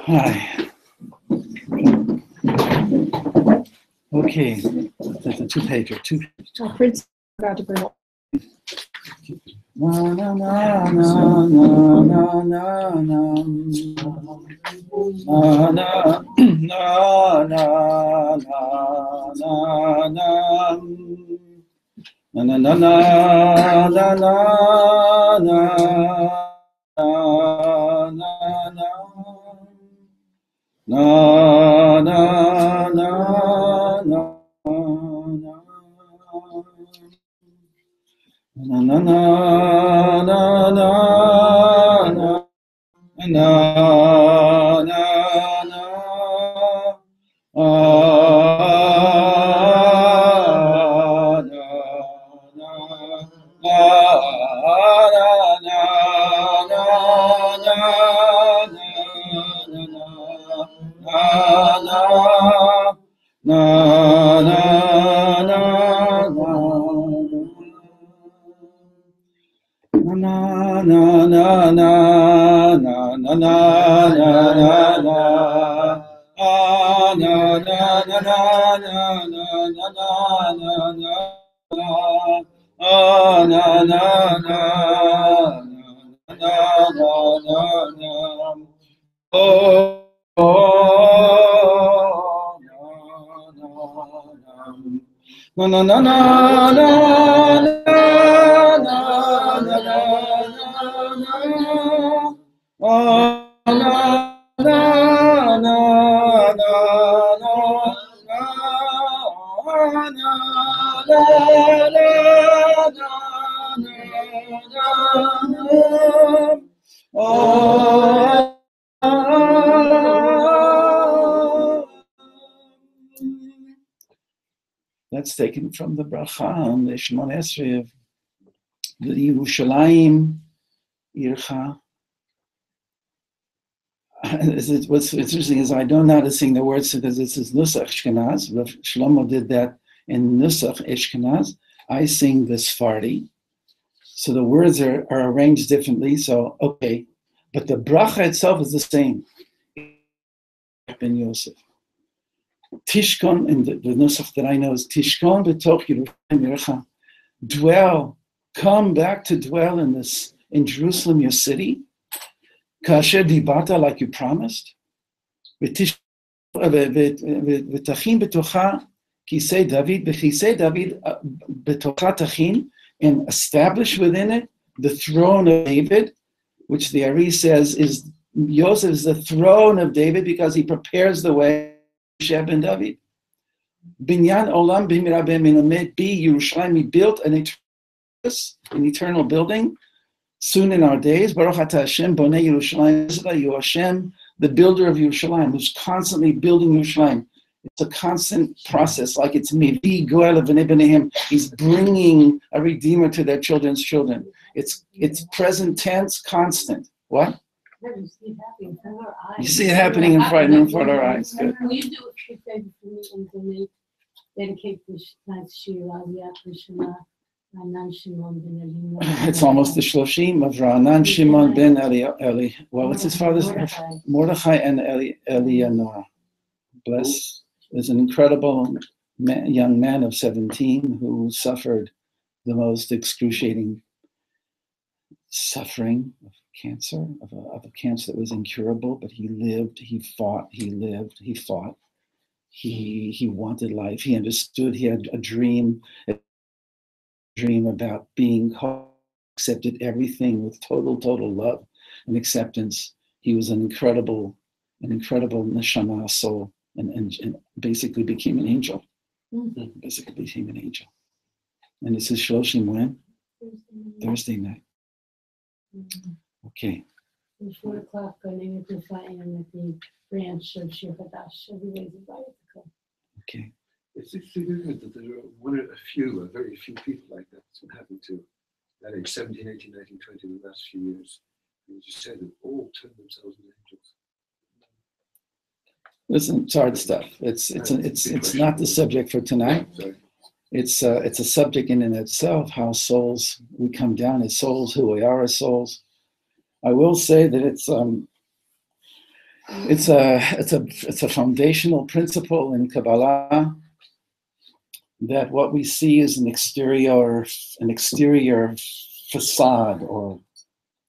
Hi. Okay, that's a two-pager. Prince forgot to bring up. Na na na na na na na na na na na na na na That's taken from the bracha on the Shemon Esrei of the Yerushalayim Ircha. What's interesting is I don't know how to sing the words because this is Nusach Ashkenaz. Rav Shlomo did that in Nusach Ashkenaz. I sing the Sephardi. So the words are arranged differently. So, okay. But the bracha itself is the same. Ben Yosef. Tishkon, in the Nusach that I know is Tishkon b'toch Yerushalayim Ircha. Dwell, come back to dwell in Jerusalem, your city. Kasher dibata, like you promised. V'tachin b'tocha kisei David, v'chisei David b'tocha tachin, and establish within it the throne of David, which the Ari says is Yosef is the throne of David because he prepares the way. Ben David. Binyan olam b'mira b'minamet be Yerushalayim. Built an eternal building soon in our days. Baruch atah Hashem bonei Yerushalayim. You Hashem, the builder of Yerushalayim, who's constantly building Yerushalayim. It's a constant process, like it's mevi goel v'nei b'neihem. He's bringing a redeemer to their children's children. It's present tense, constant. What? You see it happening in front of our eyes. Good. Will you do a quick favor for me and donate, dedicate this night's Shira Shema Ra'anan Shimon ben Eli? It's almost the Shloshim of Ra'anan Shimon ben Eli. Well, what's his father's name? Mordechai and Elianor. Bless. There's an incredible young man of 17 who suffered the most excruciating suffering of cancer, of a cancer that was incurable, but he lived, he fought, he lived, he fought. He wanted life. He understood. He had a dream about being called, accepted everything with total love and acceptance. He was an incredible neshama soul, and basically became an angel. Basically became an angel. And this is Shloshim when? Thursday night. Okay. At 4 o'clock, going to the branch of Shir Hadash. Everybody's invited to come. Okay. It's significant that there are very few people like that. It's been happening to that age, 17, 18, 19, 20, in the last few years. And as you said, they've all turned themselves into angels. Listen, it's hard stuff. It's not the subject for tonight. Sorry. It's a subject in and of itself, how souls, we come down as souls, who we are as souls. I will say that It's a foundational principle in Kabbalah that what we see is an exterior facade or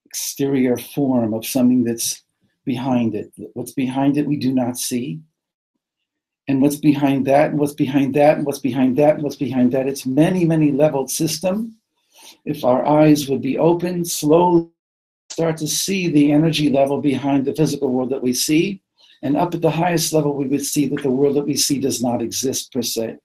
exterior form of something that's behind it. What's behind it we do not see. And what's behind that, and what's behind that, and what's behind that, and what's behind that. It's many, many leveled system. If our eyes would be open, slowly start to see the energy level behind the physical world that we see. And up at the highest level, we would see that the world that we see does not exist per se.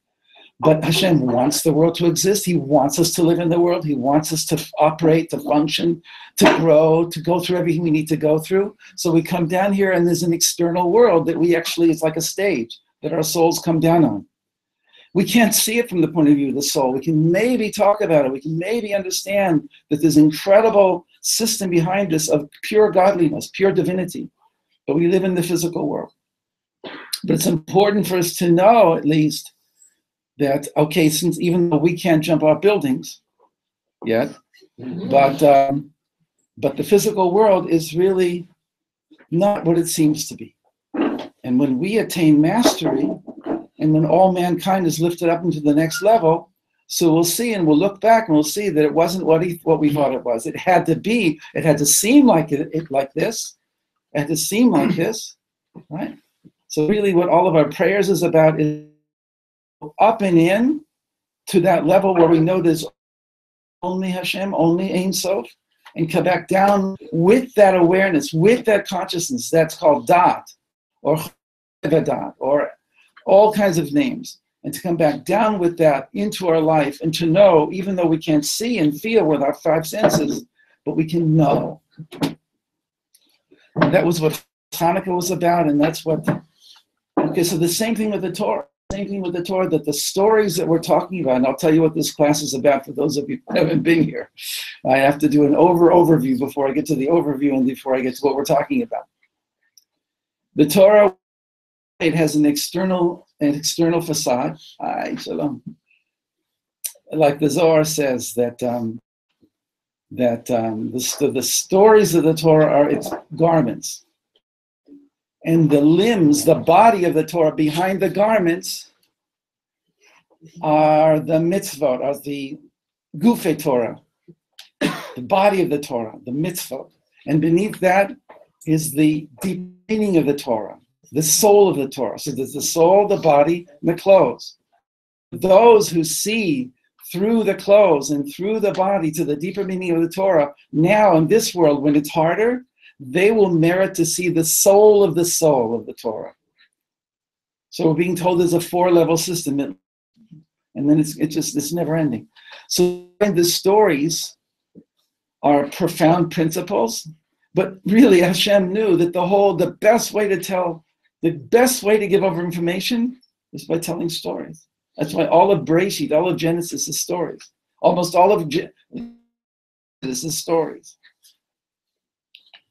But Hashem wants the world to exist. He wants us to live in the world. He wants us to operate, to function, to grow, to go through everything we need to go through. So we come down here and there's an external world that we actually, it's like a stage that our souls come down on. We can't see it from the point of view of the soul. We can maybe talk about it. We can maybe understand that there's an incredible system behind us of pure godliness, pure divinity. But we live in the physical world. But it's important for us to know, at least, that, okay, since even though we can't jump off buildings yet, but the physical world is really not what it seems to be. And when we attain mastery, and when all mankind is lifted up into the next level, so we'll see and we'll look back and we'll see that it wasn't what we thought it was. It had to be, it had to seem like it like this. It had to seem like this, right? So really what all of our prayers is about is up and in to that level where we know there's only Hashem, only Ein Sof, and come back down with that awareness, with that consciousness. That's called Dat, or Chevedat, or all kinds of names. And to come back down with that into our life and to know, even though we can't see and feel with our five senses, but we can know. And that was what Hanukkah was about, and that's what, okay, so the same thing with the Torah. Same thing with the Torah, that the stories that we're talking about, and I'll tell you what this class is about for those of you who haven't been here. I have to do an overview before I get to the overview and before I get to what we're talking about. The Torah, it has an external facade. Shalom. Like the Zohar says that the stories of the Torah are its garments. And the limbs, the body of the Torah behind the garments are the mitzvot, are the gufei Torah, the body of the Torah, the mitzvot. And beneath that is the deep meaning of the Torah, the soul of the Torah. So there's the soul, the body, and the clothes. Those who see through the clothes and through the body to the deeper meaning of the Torah, now in this world, when it's harder, they will merit to see the soul of the Torah. So we're being told there's a 4-level system, and then it's never ending. So the stories are profound principles, but really Hashem knew that the best way to give over information is by telling stories. That's why all of Bereshit, all of Genesis is stories. Almost all of Genesis is stories.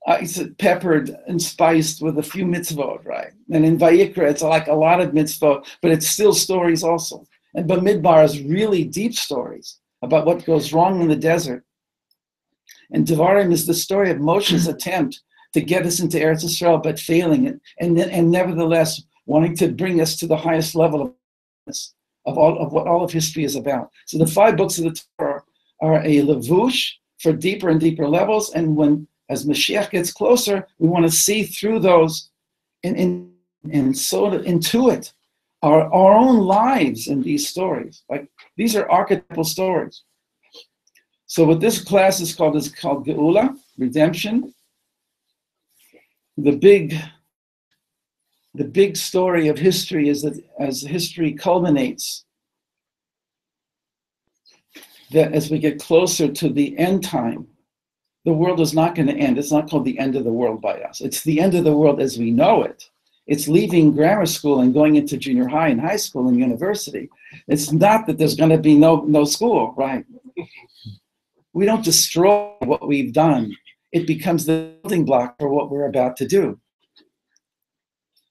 It's peppered and spiced with a few mitzvot, right? And in Vayikra, it's like a lot of mitzvot, but it's still stories also. And Bamidbar is really deep stories about what goes wrong in the desert. And Devarim is the story of Moshe's attempt to get us into Eretz Yisrael, but failing it, and nevertheless wanting to bring us to the highest level of what all of history is about. So the 5 books of the Torah are a levush for deeper and deeper levels, and as Mashiach gets closer, we want to see through those and sort of intuit our own lives in these stories. Like, these are archetypal stories. So what this class is called Geulah, redemption. The big story of history is that as history culminates, that as we get closer to the end time, the world is not going to end. It's not called the end of the world by us. It's the end of the world as we know it. It's leaving grammar school and going into junior high and high school and university. It's not that there's going to be no school, right? We don't destroy what we've done. It becomes the building block for what we're about to do.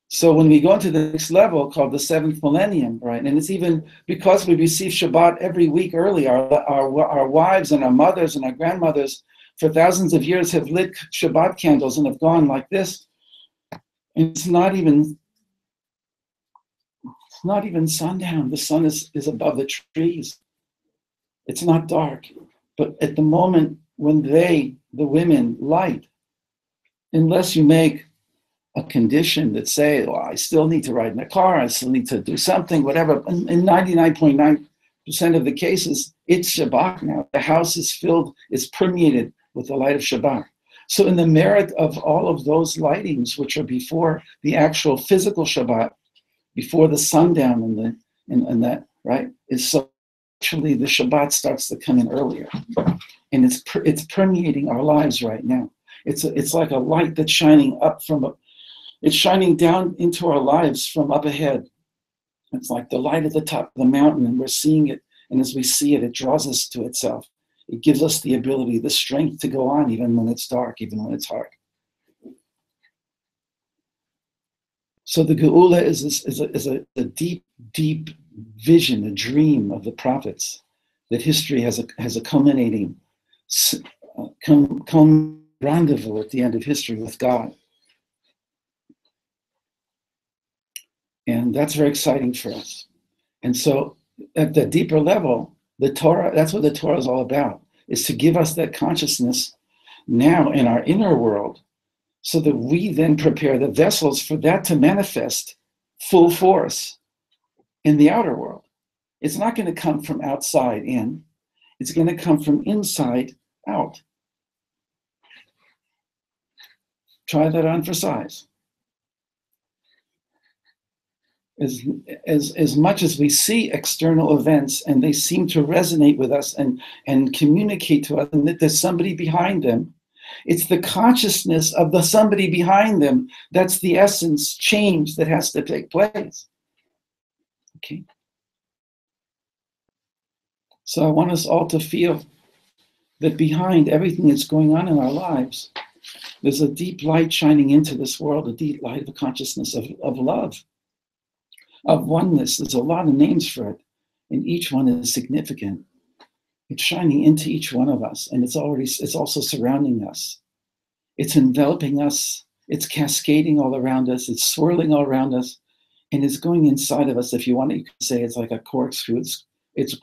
So when we go into the next level called the 7th millennium, right? And it's even because we receive Shabbat every week early, our wives and our mothers and our grandmothers for thousands of years have lit Shabbat candles and have gone like this. And it's not even sundown. The sun is above the trees. It's not dark. But at the moment when the women, light, unless you make a condition that say, well, I still need to ride in a car, I still need to do something, whatever. In 99.9% of the cases, it's Shabbat now. The house is filled, it's permeated with the light of Shabbat. So in the merit of all of those lightings, which are before the actual physical Shabbat, before the sundown and that, right, is so actually the Shabbat starts to come in earlier. And it's permeating our lives right now. It's like a light that's shining up it's shining down into our lives from up ahead. It's like the light at the top of the mountain, and we're seeing it. And as we see it, it draws us to itself. It gives us the ability, the strength to go on even when it's dark, even when it's hard. So the Geula is a deep, deep vision, a dream of the prophets that history has a culminating rendezvous at the end of history with God. And that's very exciting for us. And so at the deeper level, the Torah, that's what the Torah is all about, is to give us that consciousness now in our inner world so that we then prepare the vessels for that to manifest full force in the outer world. It's not going to come from outside in. It's going to come from inside out. Try that on for size. As much as we see external events and they seem to resonate with us and communicate to us and that there's somebody behind them, it's the consciousness of the somebody behind them that's the essence change that has to take place. Okay. So I want us all to feel that behind everything that's going on in our lives, there's a deep light shining into this world, a deep light of consciousness of love, of oneness. There's a lot of names for it, and each one is significant. It's shining into each one of us, and it's also surrounding us. It's enveloping us. It's cascading all around us. It's swirling all around us, and it's going inside of us. If you want to, you can say it's like a corkscrew. It's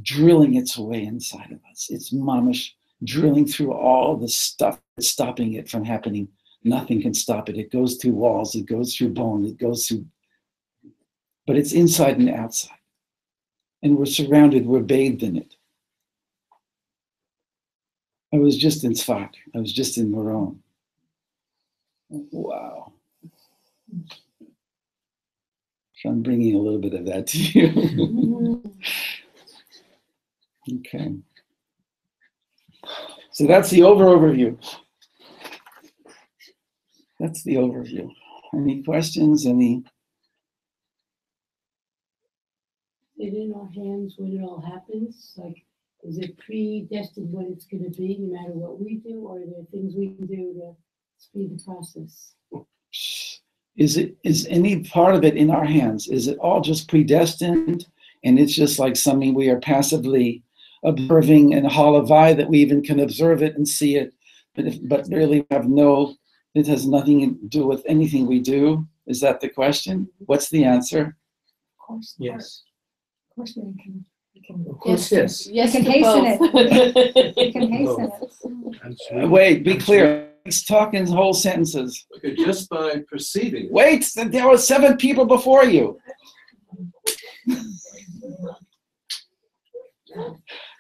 drilling its way inside of us. It's mamish drilling through all the stuff that's stopping it from happening. Nothing can stop it. It goes through walls. It goes through bone. It goes through, but it's inside and outside. And we're surrounded, we're bathed in it. I was just in Tzfat. I was just in Meron. Wow. So I'm bringing a little bit of that to you. Okay. So that's the overview. That's the overview. Any questions? Any? Is it in our hands when it all happens? Like, is it predestined when it's going to be, no matter what we do, or are there things we can do to speed the process? Is any part of it in our hands? Is it all just predestined, and it's just like something we are passively observing in a halavai that we even can observe it and see it, but really have it has nothing to do with anything we do? Is that the question? What's the answer? Of course. Yes. Of course we can. Of course, yes. Yes, we can hasten it. We can hasten it. Absolutely. Wait, be clear. He's talking whole sentences. Okay, just by perceiving it. Wait, there were 7 people before you.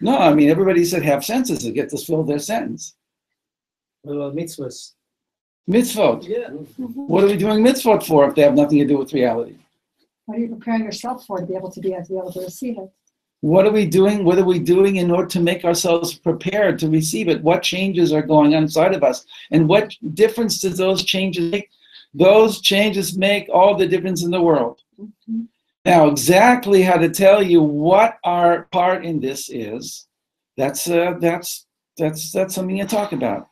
No, I mean, everybody said have senses to get to fill their sentence. What about mitzvahs? Mitzvot. Yeah. What are we doing mitzvot for if they have nothing to do with reality? What are you preparing yourself for to be able to receive it? What are we doing? What are we doing in order to make ourselves prepared to receive it? What changes are going on inside of us? And what difference does those changes make? Those changes make all the difference in the world. Mm-hmm. Now, exactly how to tell you what our part in this is, that's something to talk about.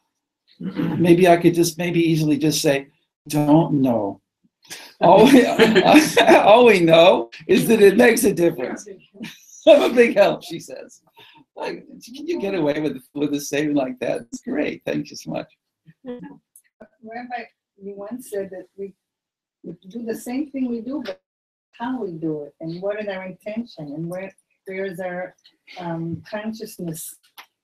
Maybe I could easily just say, don't know. All we know is that it makes a difference. I'm a big help, she says. Like, can you get away with a statement like that? It's great. Thank you so much. Rabbi, you once said that we do the same thing we do, but how we do it, and what is our intention, and where is our consciousness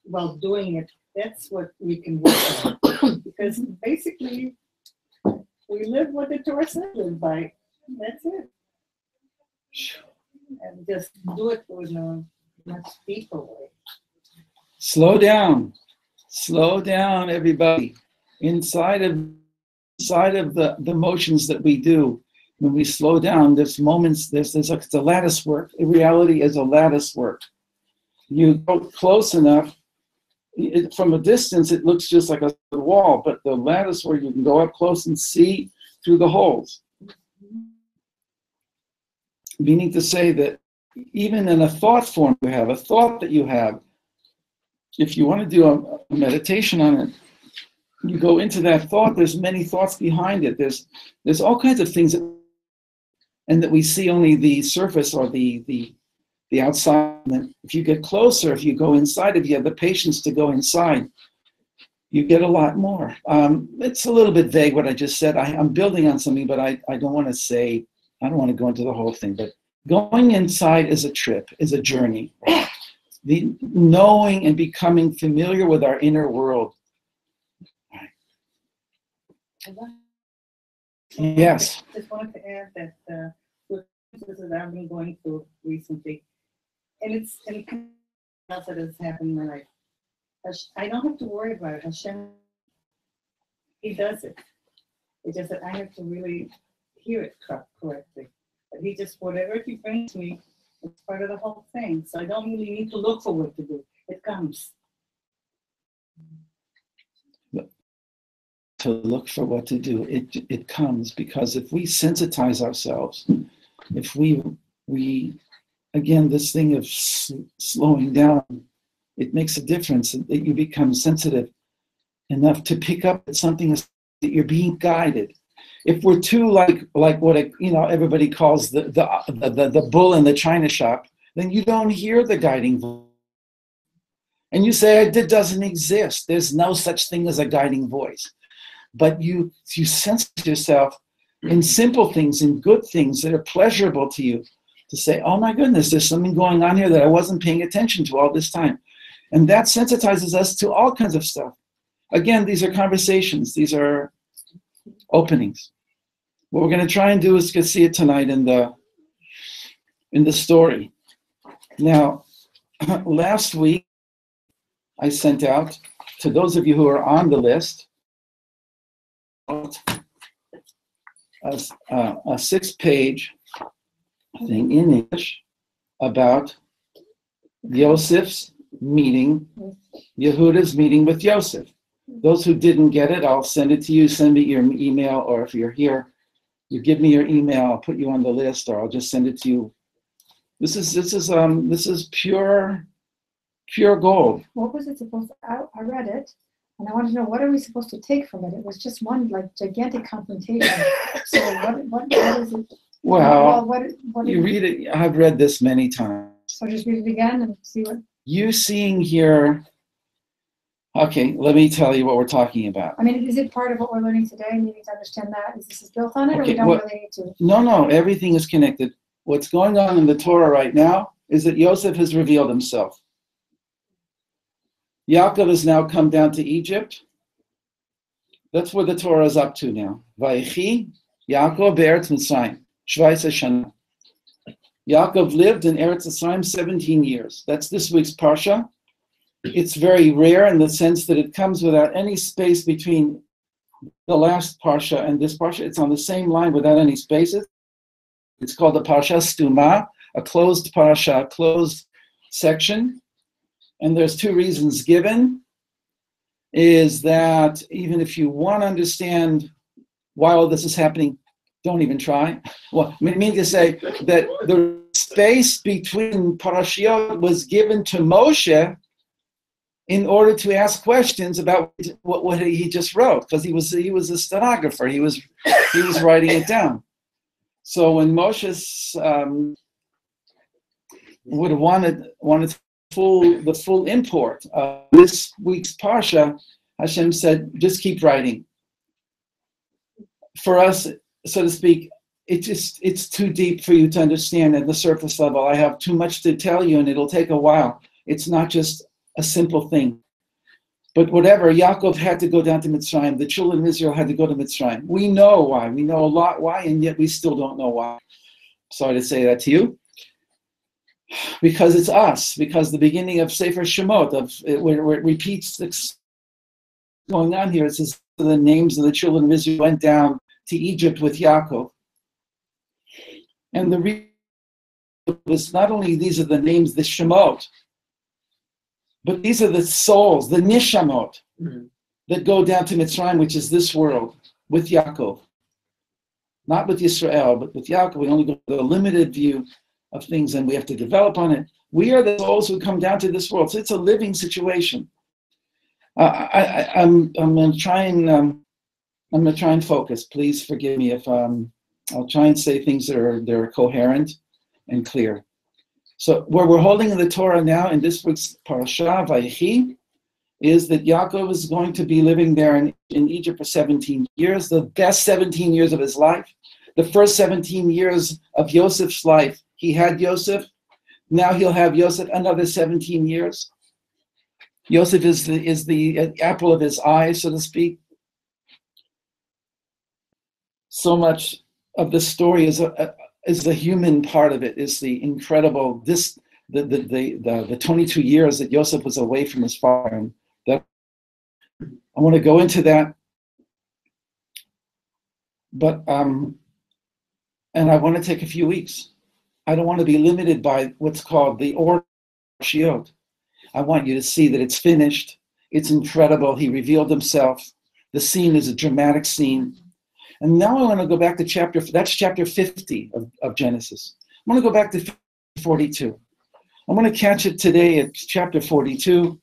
while doing it. That's what we can work on. Because basically, we live what the Torah says live by. That's it. And just do it in a much deeper way. Slow down, everybody. Inside of the motions that we do, when we slow down, there's moments. It's a lattice work. Reality is a lattice work. You go close enough. From a distance, it looks just like a wall, but the lattice where you can go up close and see through the holes. Meaning to say that even in a thought form, you have a thought that you have. If you want to do a meditation on it, you go into that thought. There's many thoughts behind it. There's all kinds of things and that we see only the surface or the outside. And if you get closer, if you go inside, if you have the patience to go inside, you get a lot more. It's a little bit vague what I just said. I'm building on something, but I don't want to go into the whole thing. But going inside is a trip, is a journey. The knowing and becoming familiar with our inner world. Yes. I just wanted to add that the processes that I've been going through recently, and it's else that has happened in my life. I don't have to worry about it. Hashem, He does it. It's just that I have to really hear it correctly. But He just, whatever He brings me, it's part of the whole thing. So I don't really need to look for what to do. It comes. To look for what to do, it comes, because if we sensitize ourselves, if we again, this thing of slowing down, it makes a difference that you become sensitive enough to pick up at something that you're being guided. If we're too like what everybody calls the bull in the china shop, then you don't hear the guiding voice, and you say it doesn't exist. There's no such thing as a guiding voice. But you sense yourself in simple things, in good things that are pleasurable to you, to say, oh my goodness, there's something going on here that I wasn't paying attention to all this time. And that sensitizes us to all kinds of stuff. Again, these are conversations. These are openings. What we're going to try and do is to see it tonight in the story. Now, last week, I sent out, to those of you who are on the list, a 6-page thing in English about Yosef's meeting, Yehuda's meeting with Yosef. Those who didn't get it, I'll send it to you. Send me your email, or if you're here, you give me your email. I'll put you on the list, or I'll just send it to you. This is pure gold. What was it supposed to? I read it, and I wanted to know, what are we supposed to take from it? It was just one gigantic confrontation. So what is it? Well, what you read it. I've read this many times. So just read it again and see what you seeing here. Okay, let me tell you what we're talking about. I mean, is it part of what we're learning today? Needing to understand that? Is this built on it, or we don't really need to? No, everything is connected. What's going on in the Torah right now is that Yosef has revealed himself. Yaakov has now come down to Egypt. That's where the Torah is up to now. Vayechi Yaakov be'Eretz Mitzrayim, 17 shana. Yaakov lived in Eretz Mitzrayim 17 years. That's this week's parsha. It's very rare in the sense that it comes without any space between the last parsha and this parsha. It's on the same line without any spaces. It's called the Parsha Stuma, a closed parsha, a closed section. And there's two reasons given, is that even if you want to understand why all this is happening, don't even try. Well, I mean to say that the space between parashiot was given to Moshe in order to ask questions about what he just wrote, because he was a stenographer. He was writing it down. So when Moshe would have wanted the full import of this week's parsha, Hashem said, just keep writing. for us, so to speak, it's too deep for you to understand at the surface level. I have too much to tell you, and it'll take a while. It's not just a simple thing. But whatever, Yaakov had to go down to Mitzrayim. The children of Israel had to go to Mitzrayim. We know why. We know a lot why, and yet we still don't know why. Sorry to say that to you. Because it's us. Because the beginning of Sefer Shemot, where it repeats what's going on here, it says the names of the children of Israel went down to Egypt with Yaakov. And the reason was not only these are the names, the Shemot, but these are the souls, the Nishamot, that go down to Mitzrayim, which is this world, with Yaakov. Not with Yisrael, but with Yaakov. We only go to a limited view of things, and we have to develop on it. We are the souls who come down to this world. So it's a living situation. I'm going to try and focus. Please forgive me if I'll try and say things that are coherent and clear. So where we're holding in the Torah now in this week's Parashah, Vayechi, is that Yaakov is going to be living there in Egypt for 17 years, the best 17 years of his life. The first 17 years of Yosef's life, he had Yosef. Now he'll have Yosef another 17 years. Yosef is the apple of his eye, so to speak. So much of the story is the human part of it, is the incredible, the 22 years that Yosef was away from his father. And that, I want to go into that, but and I want to take a few weeks. I don't want to be limited by what's called the order of Shiot. I want you to see that it's finished. It's incredible. He revealed himself. The scene is a dramatic scene. And now I want to go back to chapter 50 of Genesis. I want to go back to 42. I'm going to catch it today at chapter 42,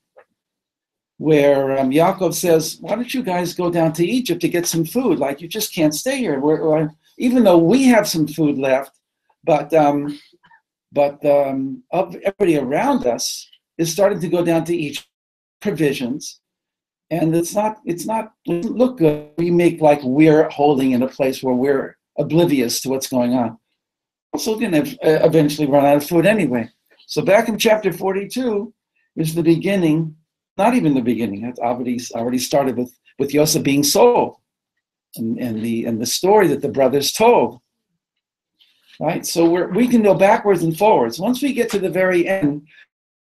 where Yaakov says, why don't you guys go down to Egypt to get some food? Like, you just can't stay here. Even though we have some food left, but everybody around us is starting to go down to Egypt, provisions. And it doesn't look good. We make like we're holding in a place where we're oblivious to what's going on. Also going to eventually run out of food anyway. So back in chapter 42 is the beginning, not even the beginning. It's already started with Yosef being sold, and the story that the brothers told. Right? So we can go backwards and forwards. Once we get to the very end,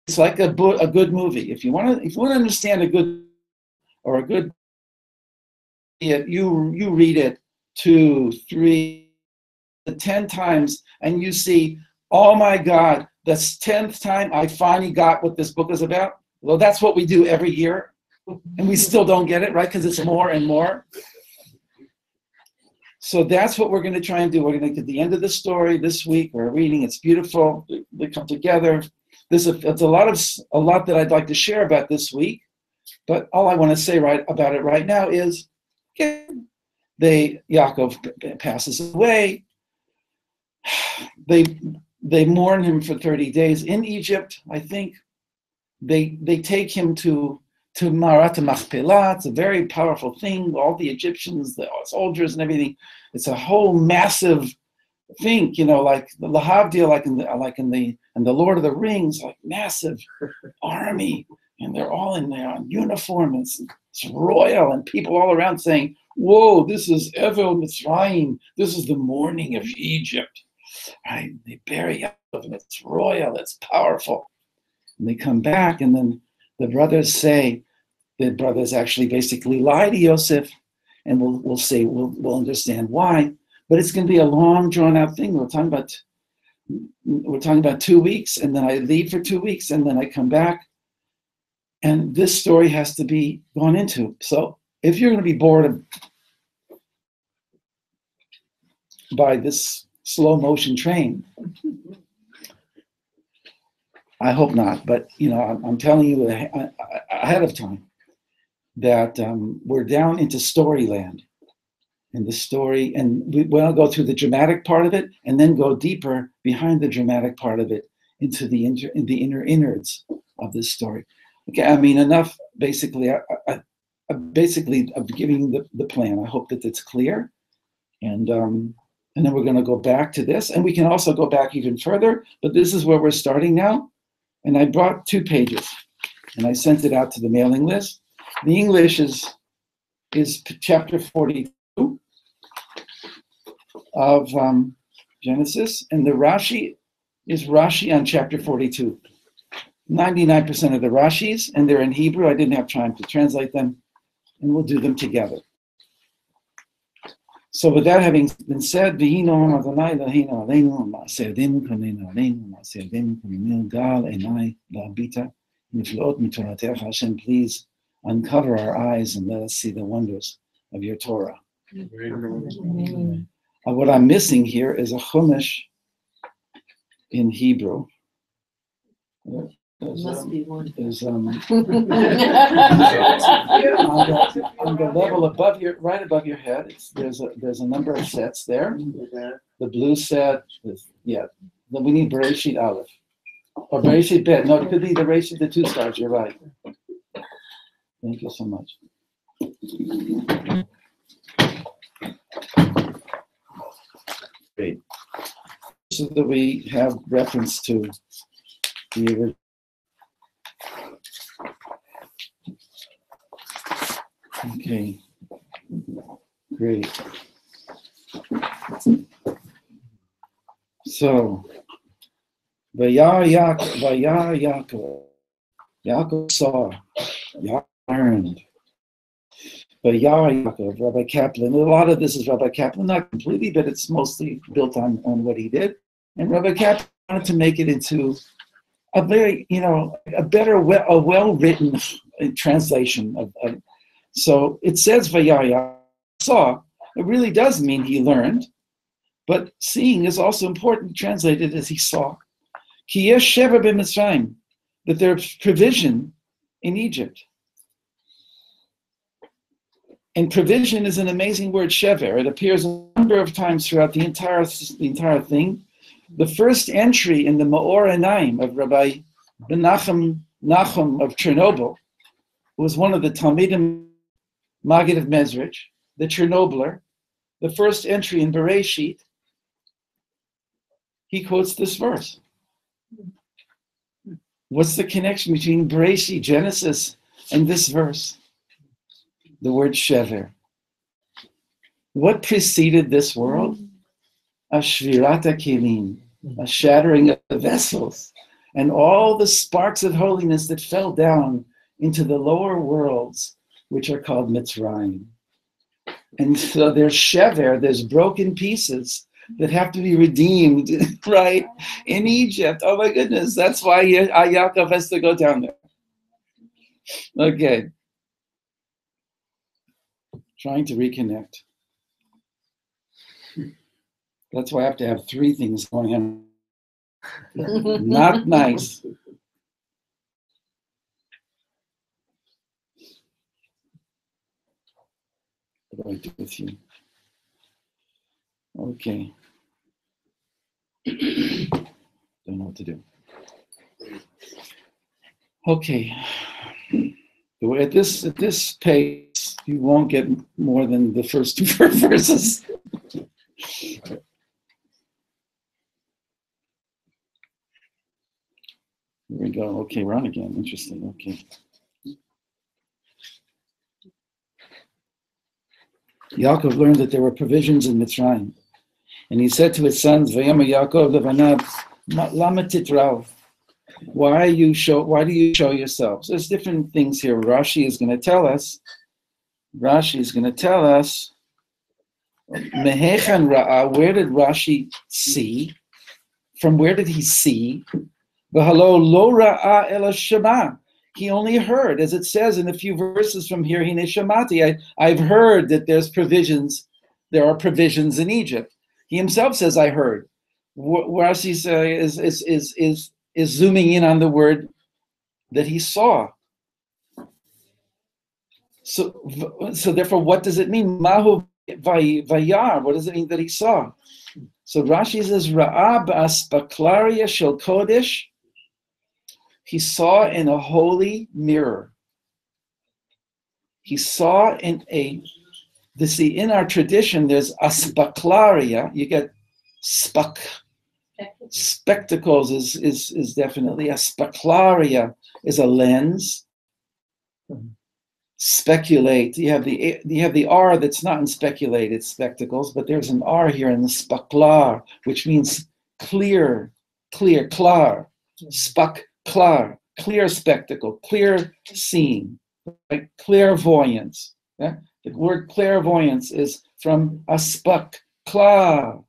it's like a good movie. If you want to understand a good you read it 2, 3, 10 times, and you see, oh my God, the 10th time I finally got what this book is about. Well, that's what we do every year, and we still don't get it, right? Because it's more and more. So that's what we're going to try and do. We're going to get to the end of the story this week. We're reading. It's beautiful. They come together. It's a lot that I'd like to share about this week. But all I want to say about it right now is, Yaakov passes away. They mourn him for 30 days in Egypt. I think they take him to Marat Machpelah. It's a very powerful thing. All the Egyptians, the soldiers, and everything. It's a whole massive thing, like the Lahavdil, like in the Lord of the Rings, like massive army. And they're all in there on uniform. It's royal, and people all around saying, whoa, this is Evel Mitzrayim. This is the morning of Egypt. Right? They bury Yaakov, and it's royal, it's powerful. And they come back, and then the brothers say, the brothers actually basically lie to Yosef, and we'll say, we'll understand why. But it's going to be a long, drawn-out thing. We're talking about 2 weeks, and then I leave for 2 weeks, and then I come back. And this story has to be gone into. So if you're going to be bored by this slow motion train, I hope not. But I'm telling you ahead of time that we're down into storyland. In the story, and we want to go through the dramatic part of it, and then go deeper behind the dramatic part of it into the inner innards of this story. Okay, I mean, enough. Basically, I'm giving the plan. I hope that it's clear. And then we're going to go back to this, and we can also go back even further, but this is where we're starting now. And I brought 2 pages, and I sent it out to the mailing list. The English is chapter 42 of Genesis, and the Rashi is Rashi on chapter 42. 99% of the Rashis, and they're in Hebrew. I didn't have time to translate them, and we'll do them together. So with that having been said, V'hino Adonai Eloheinu aleinu ma'aseh yadenu kaneinu aleinu ma'aseh yadenu kaneinu gal einai la'abita niflot mitoratecha. Hashem, please uncover our eyes and let us see the wonders of your Torah. Amen. What I'm missing here is a chumash in Hebrew. Must be one. There's on the level above your, right above your head. There's a number of sets there. The blue set, then we need Bereshit Aleph or Bereshit Bet. No, it could be the Bereshit, the 2 stars. You're right. Thank you so much. Great. So that we have reference to the original. Okay, great. So, Yaakov saw, Yaakov learned. Yaakov, Rabbi Kaplan, a lot of this is Rabbi Kaplan, not completely, but it's mostly built on what he did. And Rabbi Kaplan wanted to make it into a very, a better, a well-written translation of so it says Vayaya saw. It really does mean he learned, but seeing is also important, translated as he saw. Ki yesh sheva b'Mitzrayim, that there's provision in Egypt. And provision is an amazing word, shever. It appears a number of times throughout the entire thing. The first entry in the Ma'or Enaim of Rabbi Nachum of Chernobyl was one of the Talmidim Maggid of Mezrich, the Chernobyler. The first entry in Bereshit, he quotes this verse. What's the connection between Bereshit, Genesis, and this verse? The word shever. What preceded this world? A shvirat kelim, a shattering of the vessels, and all the sparks of holiness that fell down into the lower worlds, which are called Mitzrayim. And so there's shever, there's broken pieces that have to be redeemed, right, in Egypt. Oh my goodness, that's why Yaakov has to go down there. Okay. Trying to reconnect. That's why I have to have 3 things going on. Not nice. What do I do with you? Okay. Don't know what to do. Okay. At this pace, you won't get more than the first 2 verses. Here we go. Okay, we're on again. Interesting. Okay. Yaakov learned that there were provisions in Mitzrayim, and he said to his sons, "Vayama Yaakov levanav, lama titrav." Why do you show yourselves? There's different things here. Rashi is going to tell us. Mehechan ra'a, where did Rashi see? From where did he see? V'halo lo ra'a ela shema. He only heard, as it says in a few verses from here, Hine shamati. I've heard that there are provisions in Egypt. He himself says, I heard. Rashi is zooming in on the word that he saw. So therefore, what does it mean? Mahu vayar. What does it mean that he saw? So Rashi says, Ra'ab aspaklaria shel kodesh. He saw in a holy mirror. He saw in in our tradition, there's aspaklaria. You get spectacles is definitely a spaklaria is a lens. Speculate. You have the R that's not in speculate, it's spectacles, but there's an R here in the spaklar, which means clear, klar, spaklar, clear spectacle, clear seeing, right? Clairvoyance. Yeah? The word clairvoyance is from aspaklar.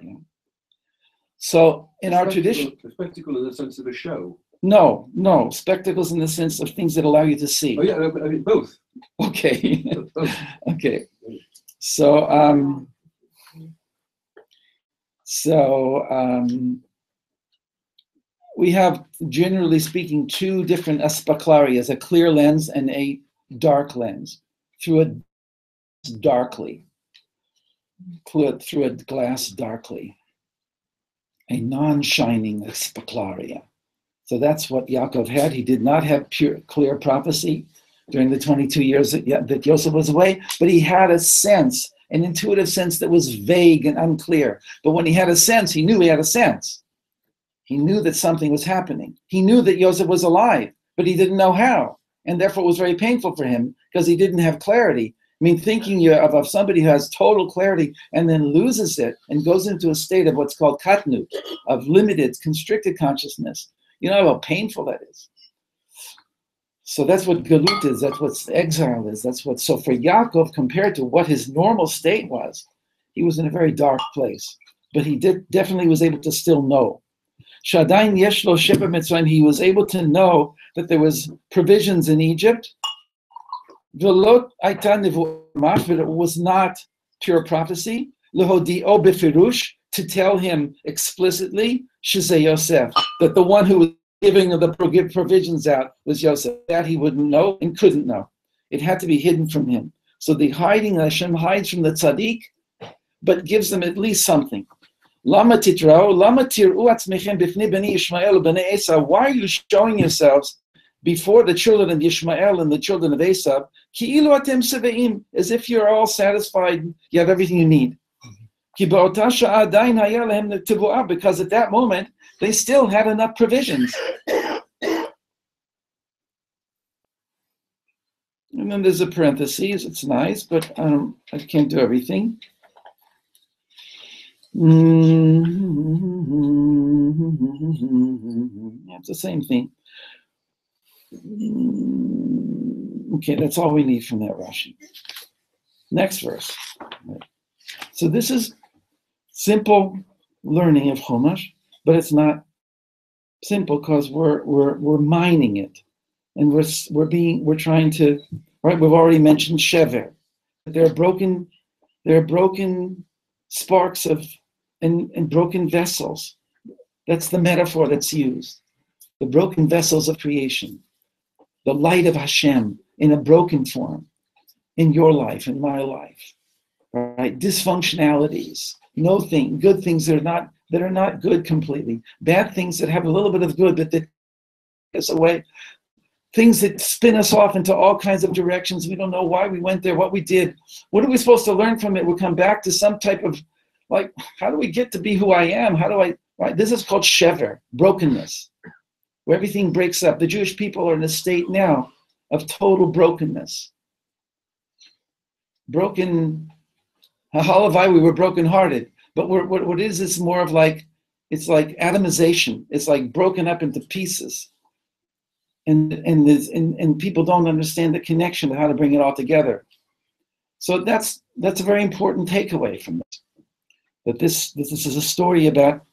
Yeah. So in our tradition, the spectacle in the sense of a show. No, spectacles in the sense of things that allow you to see. Oh yeah, I mean both. Okay. Both. Okay. So we have, generally speaking, two different aspaklarias, a clear lens and a dark lens, through a glass darkly, a non-shining aspaklaria. So that's what Yaakov had. He did not have clear prophecy during the 22 years that Yosef was away, but he had a sense, an intuitive sense that was vague and unclear. But when he had a sense, he knew he had a sense. He knew that something was happening. He knew that Yosef was alive, but he didn't know how. And therefore it was very painful for him because he didn't have clarity. I mean, thinking of somebody who has total clarity and then loses it and goes into a state of what's called katnut, of limited, constricted consciousness. You know how painful that is. So that's what galut is. That's what exile is. So for Yaakov, compared to what his normal state was, he was in a very dark place. But he definitely was able to still know. Shadain yeshlo sheba mitzrayim. He was able to know that there was provisions in Egypt. Velot aita nevuah, but it was not pure prophecy. Lehodio befirush, to tell him explicitly, Shizeh Yosef, that the one who was giving the provisions out was Yosef. That he wouldn't know and couldn't know. It had to be hidden from him. So the hiding, Hashem hides from the tzaddik, but gives them at least something. Lama titrao, lama tir'u atzmechem b'fnei b'nei Yishmael b'nei Esav. Why are you showing yourselves before the children of Yishmael and the children of Esav? Ki'ilu atem seveim, as if you're all satisfied, you have everything you need. Because at that moment, they still had enough provisions. And then there's a parenthesis, it's nice, but I can't do everything. It's the same thing. Okay, that's all we need from that Rashi. Next verse. So this is simple learning of Chumash, but it's not simple because we're mining it, and we're trying to, right? We've already mentioned shever. There are broken sparks of and broken vessels. That's the metaphor that's used. The broken vessels of creation, the light of Hashem in a broken form, in your life, in my life. Right? Dysfunctionalities, good things that are not good completely, bad things that have a little bit of good, but that take us away, things that spin us off into all kinds of directions. We don't know why we went there, what we did. What are we supposed to learn from it? We'll come back to some type of, like, how do we get to be who I am? Right? This is called shever, brokenness, where everything breaks up. The Jewish people are in a state now of total brokenness. Halavai, we were brokenhearted, but what it is more of like, it's like atomization. It's like broken up into pieces, and people don't understand the connection of how to bring it all together. So that's a very important takeaway from this. That this is a story about,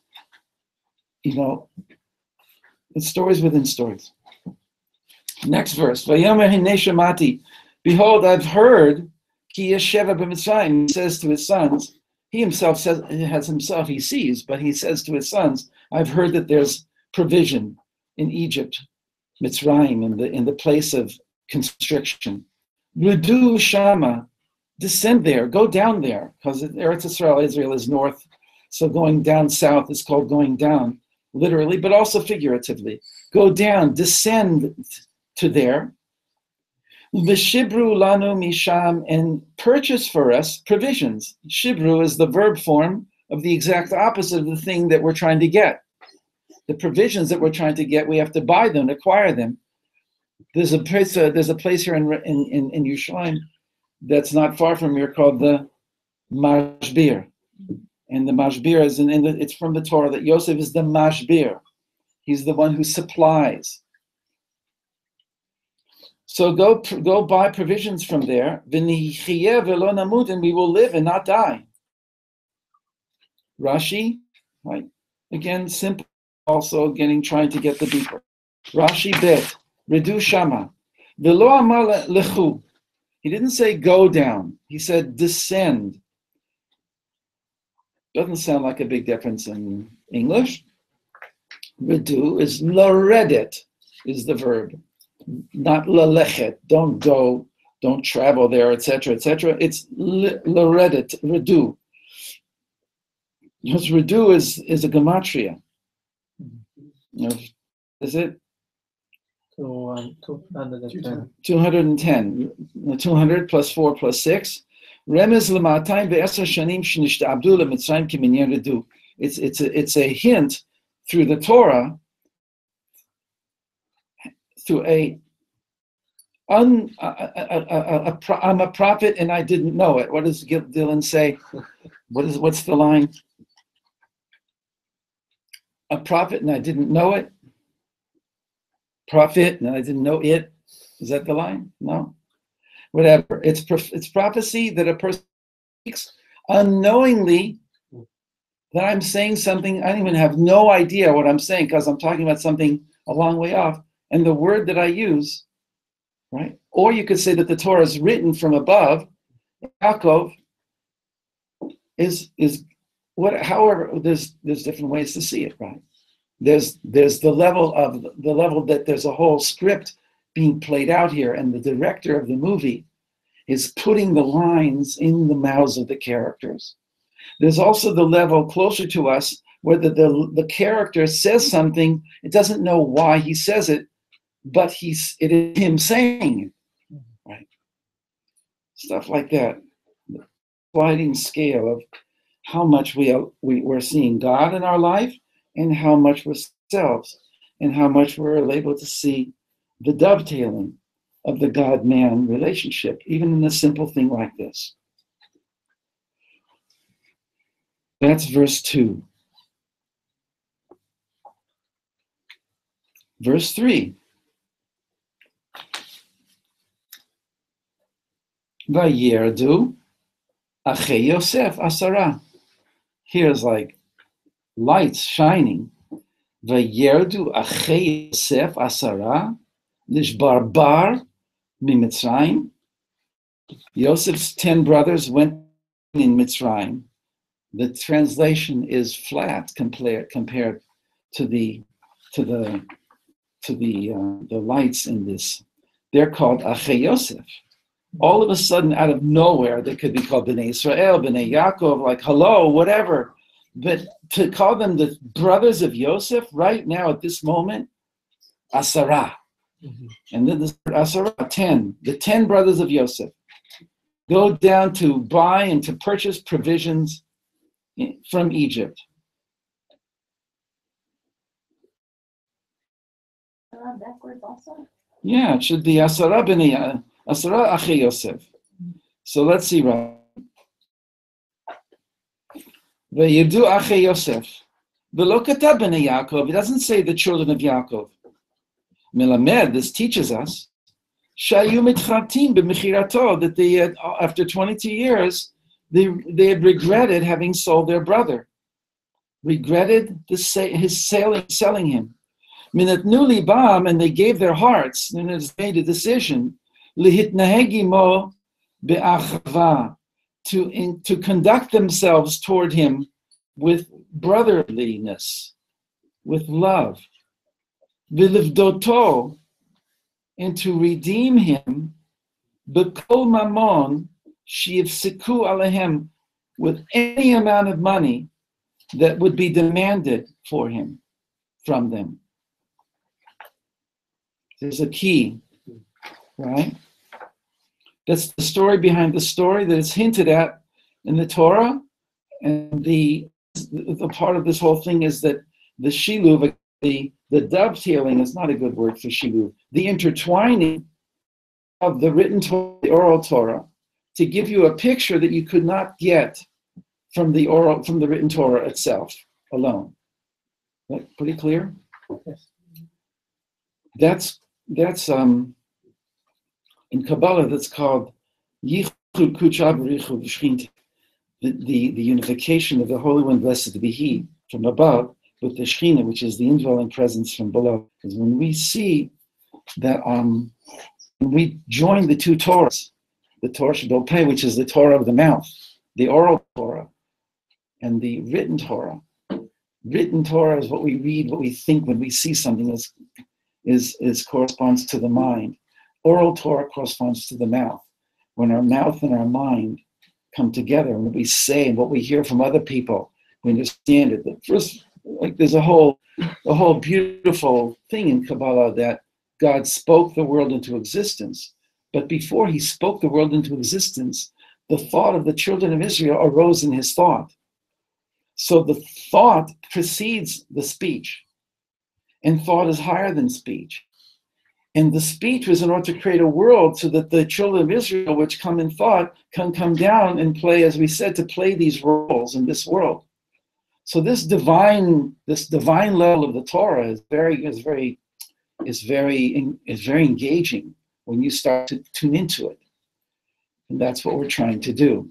it's stories within stories. Next verse. Vayomer hinei shemati, behold, I've heard. He says to his sons, he himself he sees, but he says to his sons, I've heard that there's provision in Egypt, Mitzrayim, in the place of constriction. Rudu Shama, descend there, go down there, because Eretz Israel is north, so going down south is called going down, literally, but also figuratively. Go down, descend to there. V'shibru lanu misham, and purchase for us provisions. Shibru is the verb form of the exact opposite of the thing that we're trying to get. The provisions that we're trying to get, we have to buy them, acquire them. There's a place here in Yerushalayim that's not far from here called the Mashbir. And the Mashbir is it's from the Torah that Yosef is the Mashbir. He's the one who supplies. So go buy provisions from there. And we will live and not die. Rashi, right? Again, simple. Also trying to get the deeper. Rashi bet redu shama velo amar lechu. He didn't say go down. He said descend. Doesn't sound like a big difference in English. Redu is laredet is the verb, not lalechet. Don't go, don't travel there, etc., etc. It's laredet, redu. Because redu is a gematria. Is it? 210. 210. 200 plus 4 plus 6. Remez l'matayim ve'esar shanim shenishtabdu le'mitzrayim kiminyan redu. It's a hint through the Torah, through I'm a prophet and I didn't know it. What does Dylan say? What's the line? A prophet and I didn't know it. Prophet and I didn't know it. Is that the line? No. Whatever. It's prophecy that a person speaks unknowingly, that I'm saying something, I don't even have no idea what I'm saying because I'm talking about something a long way off. And the word that I use, right? Or you could say that the Torah is written from above. Yaakov is what, however, there's different ways to see it, right? There's the level that there's a whole script being played out here, and the director of the movie is putting the lines in the mouths of the characters. There's also the level closer to us where the character says something, it doesn't know why he says it, but it is him saying it, right? Stuff like that. The sliding scale of how much we're seeing God in our life, and how much we're ourselves, and how much we're able to see the dovetailing of the God-man relationship, even in a simple thing like this. That's verse 2. Verse 3. Vayerdu achei Yosef asara. Here's like lights shining. Vayerdu achei Yosef asara lishbarbar miMitzrayim. Yosef's 10 brothers went in Mitzrayim. The translation is flat compared to the lights in this. They're called achei Yosef. All of a sudden, out of nowhere, they could be called Bnei Israel, Bnei Yaakov, like hello, whatever. But to call them the brothers of Yosef right now at this moment, Asara. Mm-hmm. And then this Asara, 10, the 10 brothers of Yosef go down to buy and to purchase provisions from Egypt. Backwards also? Yeah, it should be Asara Bnei Asara achei Yosef. So let's see, right? Vayirdu achei Yosef. V'lo katav b'nei Yaakov. It doesn't say the children of Yaakov. Melamed, this teaches us, shayu mitchatim b'mechirato, that they had, after 22 years, they had regretted having sold their brother. Regretted his selling him. Minatnu libam, and they gave their hearts, and it made a decision, lihitnahegimo be'achava, to conduct themselves toward him with brotherliness, with love. V'livdoto, and to redeem him, b'kol mamon sheyifsiku alehem, with any amount of money that would be demanded for him, from them. There's a key, right? That's the story behind the story that is hinted at in the Torah. And the part of this whole thing is that the shiluv, the dovetailing is not a good word for shiluv, the intertwining of the written Torah, the oral Torah, to give you a picture that you could not get from the written Torah itself alone. That pretty clear? Yes. That's in Kabbalah, that's called Yichud Kuchav Richud Shchint, the unification of the Holy One, blessed to be He, from above, with the Shekhinah, which is the indwelling presence from below. Because when we see that, when we join the two Torahs, the Torah p.10a, which is the Torah of the mouth, the oral Torah, and the written Torah. Written Torah is what we read, what we think when we see something, is corresponds to the mind. Oral Torah corresponds to the mouth. When our mouth and our mind come together, and what we say and what we hear from other people, we understand it. First, like there's a whole beautiful thing in Kabbalah that God spoke the world into existence. But before he spoke the world into existence, the thought of the children of Israel arose in his thought. So the thought precedes the speech, and thought is higher than speech. And the speech was in order to create a world so that the children of Israel, which come in thought, can come down and play, as we said, to play these roles in this world. So this divine level of the Torah is very engaging when you start to tune into it. And that's what we're trying to do,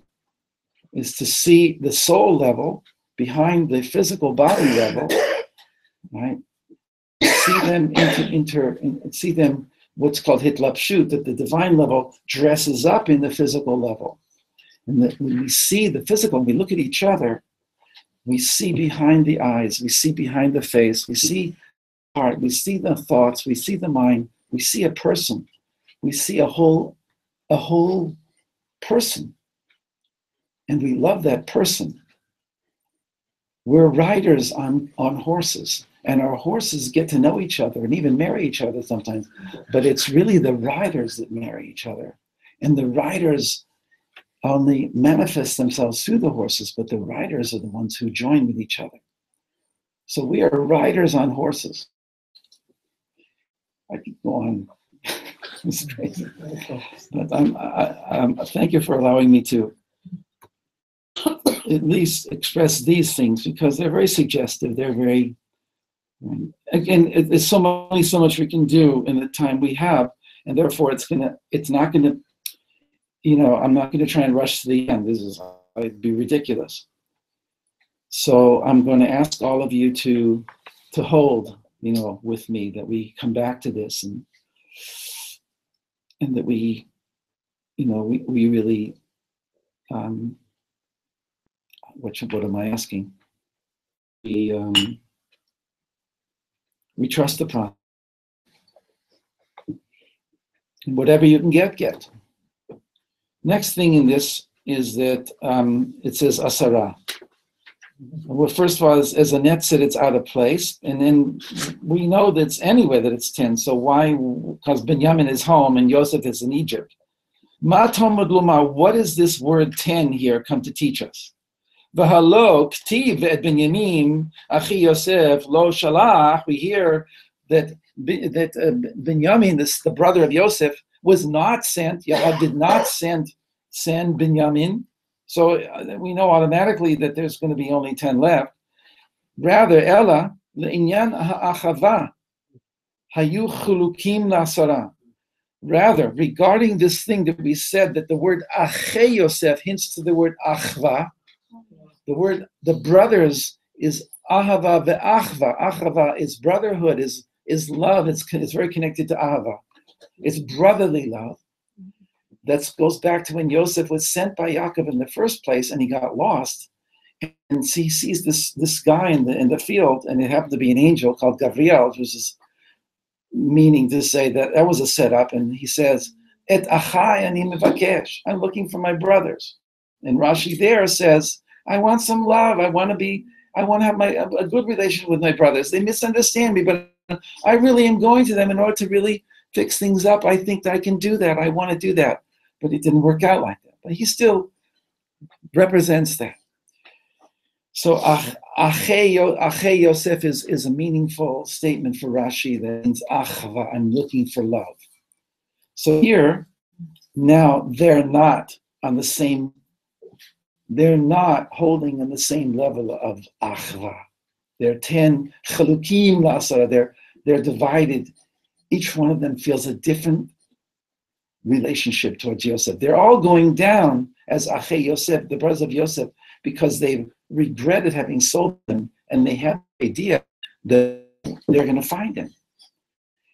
is to see the soul level behind the physical body level, right? See them see them what's called hitlapshut, that the divine level dresses up in the physical level. And that when we see the physical, we look at each other, we see behind the eyes, we see behind the face, we see the heart, we see the thoughts, we see the mind, we see a person, we see a whole person. And we love that person. We're riders on horses, and our horses get to know each other and even marry each other sometimes. But it's really the riders that marry each other. And the riders only manifest themselves through the horses, but the riders are the ones who join with each other. So we are riders on horses. I could go on. It's crazy. But thank you for allowing me to at least express these things, because they're very suggestive. They're very, again, there's only so much we can do in the time we have, and therefore it's not gonna, I'm not gonna try and rush to the end. It'd be ridiculous. So I'm going to ask all of you to hold, with me, that we come back to this, and that we really, what am I asking? We trust the process. Whatever you can get. Next thing in this is that it says asara. Well, first of all, as Annette said, it's out of place. And then we know that it's anywhere that it's 10. So why? Because Binyamin is home and Yosef is in Egypt. Ma Talmud Luma, what does this word 10 here come to teach us? V'halo k'tiv et Binyamin achi Yosef lo shalach. We hear that Binyamin, the brother of Yosef, was not sent. Yahweh did not send Binyamin. So we know automatically that there's going to be only 10 left. Rather, Ella le'inyan ha'achava hayu chulukim la'asara. Rather, regarding this thing that we said, that the word Ache Yosef hints to the word Achva. The brothers is Ahava ve'achva. Achava is brotherhood, is love. It's very connected to Ahava. It's brotherly love. That goes back to when Yosef was sent by Yaakov in the first place, and he got lost. And he sees this guy in the field, and it happened to be an angel called Gabriel, which is meaning to say that was a setup. And he says, "Et achai ani mevakesh." I'm looking for my brothers. And Rashi there says, "I want some love. I want to have a good relationship with my brothers. They misunderstand me, but I really am going to them in order to really fix things up. I think that I can do that. I want to do that." but it didn't work out like that. But he still represents that. So Achei Yosef is a meaningful statement for Rashi that means achva, I'm looking for love. So here, now they're not holding on the same level of achva. They're 10 chalukim la'asara, they're divided. Each one of them feels a different relationship towards Yosef. They're all going down as Achei Yosef, the brothers of Yosef, because they've regretted having sold him, and they have the idea that they're going to find him.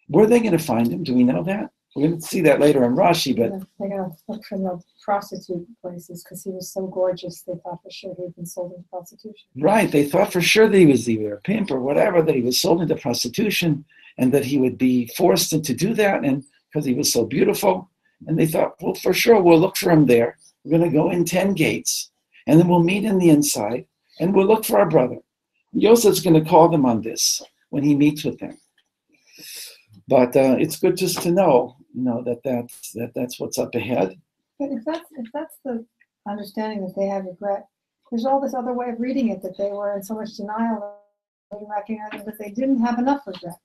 Where are they going to find him? Do we know that? We're going to see that later in Rashi, but They got to look for the prostitute places because he was so gorgeous. They thought for sure he'd been sold into prostitution. right, they thought for sure that he was either a pimp or whatever, that he was sold into prostitution, and that he would be forced to do that, and because he was so beautiful. And they thought, well, for sure, we'll look for him there. We're going to go in 10 gates, and then we'll meet in the inside, and we'll look for our brother. Yosef's going to call them on this when he meets with them. But it's good just to know, that's what's up ahead. But if that's the understanding that they have regret, there's all this other way of reading it, that they were in so much denial and recognizing that they didn't have enough regret.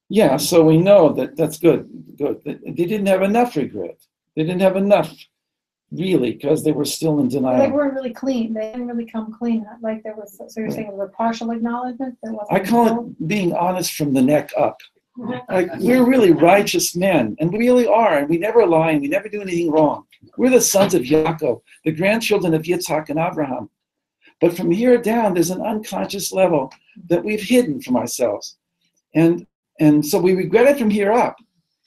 Yeah, so we know that's good. They didn't have enough regret. They didn't have enough, really, because they were still in denial. They weren't really clean. They didn't really come clean. Like there was. So you're saying there was a partial acknowledgement? There wasn't. I call it being honest from the neck up. Like, we're really righteous men, and we really are, and we never lie, and we never do anything wrong. We're the sons of Yaakov, the grandchildren of Yitzhak and Abraham. But from here down, there's an unconscious level that we've hidden from ourselves. And so we regret it from here up.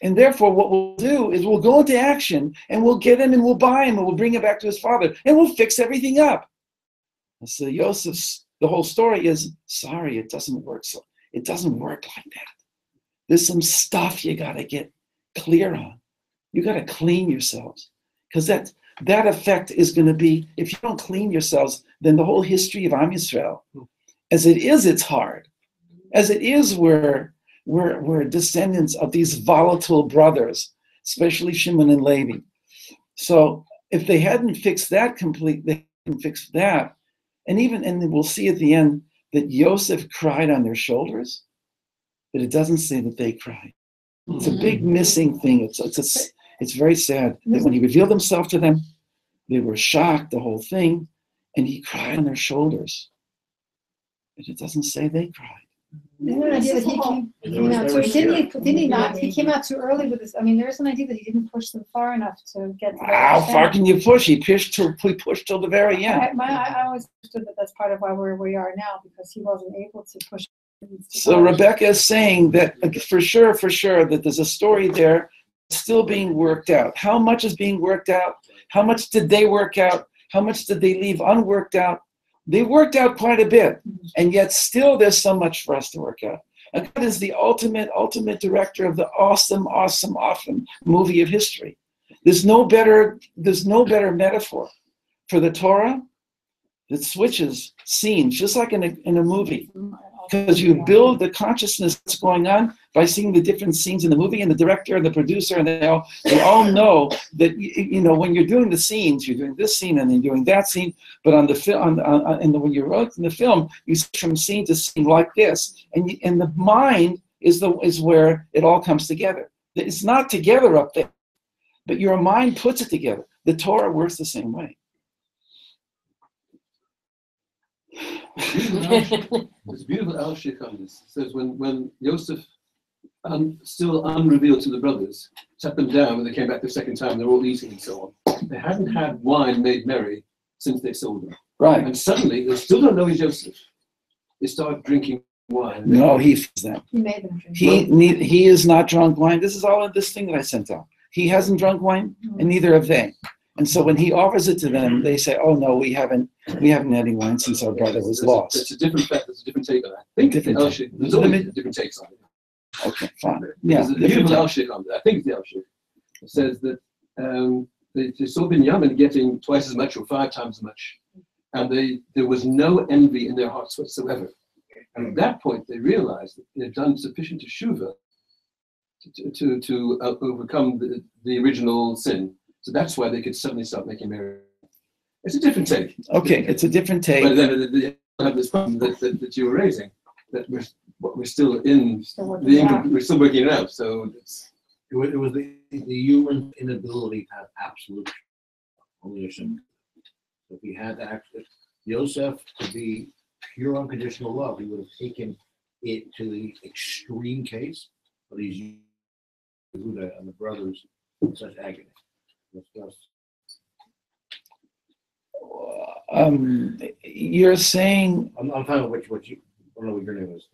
And therefore, what we'll do is we'll go into action, and we'll get him, and we'll buy him, and we'll bring him back to his father, and we'll fix everything up. And so Yosef's, the whole story is, sorry, it doesn't work like that. There's some stuff you got to get clear on. You got to clean yourselves. Because that effect is going to be, if you don't clean yourselves, then the whole history of Am Yisrael, as it is, it's hard. As it is, we're descendants of these volatile brothers, especially Shimon and Levi. So if they hadn't fixed that they hadn't fixed that, and we'll see at the end that Yosef cried on their shoulders, but it doesn't say that they cried. It's a big missing thing. It's very sad that when he revealed himself to them, they were shocked, the whole thing, and he cried on their shoulders. But it doesn't say they cried. Isn't there an idea that he came out too? Didn't he not? He came out too early with this. I mean, there's an idea that he didn't push them far enough to get to How far can you push? He pushed till the very end. I always understood that that's part of why we're where we are now, because he wasn't able to push. So Rebecca is saying that for sure, that there's a story there still being worked out. How much is being worked out? How much did they work out? How much did they leave unworked out? They worked out quite a bit, and yet still there's so much for us to work out. And God is the ultimate director of the awesome movie of history. There's no better metaphor for the Torah that switches scenes, just like in a movie. Because you build the consciousness that's going on by seeing the different scenes in the movie, and the director and the producer, and they all know that when you're doing the scenes, you're doing this scene and then doing that scene. But on the film, when you're writing the film, you switch from scene to scene like this, and the mind is where it all comes together. It's not together up there, but your mind puts it together. The Torah works the same way. There's a beautiful Al-Sheikh on this. It says when Yosef, still unrevealed to the brothers, sat them down when they came back the second time, they're all eating and so on. They hadn't had wine made merry since they sold them. Right. And suddenly, they still don't know he's Joseph. They start drinking wine. No, he feeds them. He made them drink. He is not drunk wine. This is all in this thing that I sent out. He hasn't drunk wine, and neither have they. And so when he offers it to them, they say, "Oh no, we haven't had any wine since our brother was lost." It's a different fact. There's a different take on that. I think there's always different takes on it. Okay, fine. Yeah, there's a beautiful Al-Sheikh on that. I think it's the Al-Sheikh. It says that they saw Binyamin getting twice as much or 5 times as much, and there was no envy in their hearts whatsoever. And at that point, they realized that they had done sufficient teshuvah to overcome the original sin. So that's why they could suddenly start making marriage. It's a different take. Okay, it's a different take. But then they have this problem that you were raising, that we're still in we're still working it out. So it was the human inability to have absolute only Hashem. So if he had to actually, Yosef, to be pure unconditional love, he would have taken it to the extreme case, but he's using Yehuda and the brothers in such agony. You're saying I'm talking about what you, I don't know what your name was.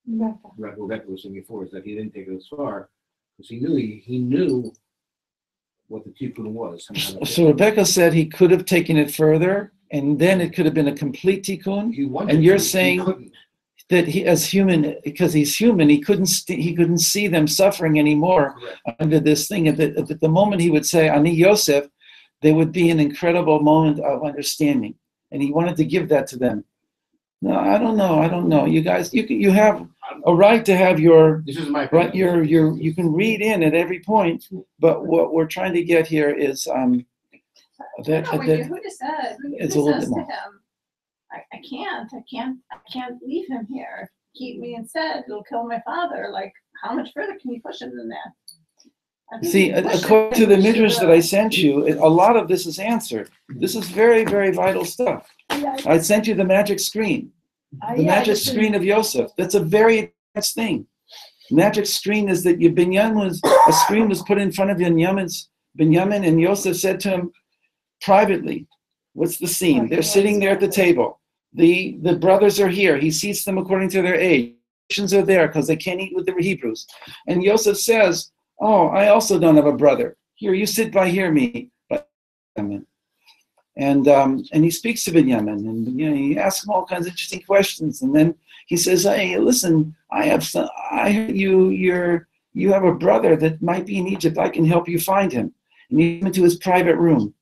Rebecca. Rebecca was saying before, is that he didn't take it as far because he knew what the tikkun was. So Rebecca said he could have taken it further, and then it could have been a complete tikkun. And you're saying that he, as human, because he's human, he couldn't see them suffering anymore. Correct. Under this thing. At the moment he would say Ani Yosef, there would be an incredible moment of understanding, and he wanted to give that to them. No, I don't know. You guys, you have a right to have your. This is my right. You can read in at every point, but what we're trying to get here is Yehuda said to him, I can't leave him here. Keep me instead. It'll kill my father. Like, how much further can you push him than that? See, according to the midrash that I sent you, a lot of this is answered. This is very, very vital stuff. I sent you the magic screen. The magic screen of Yosef. That's a very advanced thing. Magic screen is that a screen was put in front of Binyamin, and Yosef said to him privately, what's the scene? They're sitting there at the table. The brothers are here. He seats them according to their age. Christians are there because they can't eat with the Hebrews. And Yosef says, oh, I also don't have a brother. Here, you sit by me. And he speaks to Binyamin, and he asks him all kinds of interesting questions. And then he says, hey, listen, I heard you have a brother that might be in Egypt. I can help you find him. And he went to his private room.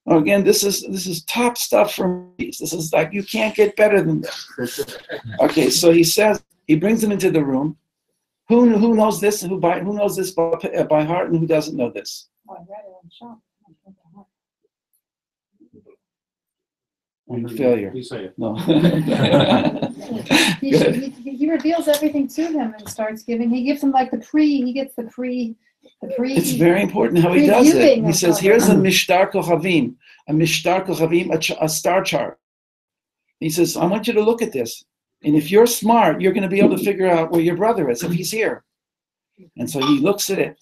Oh, again, this is top stuff for me. This is like, you can't get better than this. Okay, so he brings him into the room. Who knows this? Who knows this by heart, and who doesn't know this? Oh, I read it. I'm shocked. I'm a failure. You say it. No. he reveals everything to him and starts giving. He gives him like the pre. He gets the pre. It's very important how he does it. He says, here's a mishtar kochavim, a star chart. He says, I want you to look at this. And if you're smart, you're going to be able to figure out where your brother is, if he's here. And so he looks at it,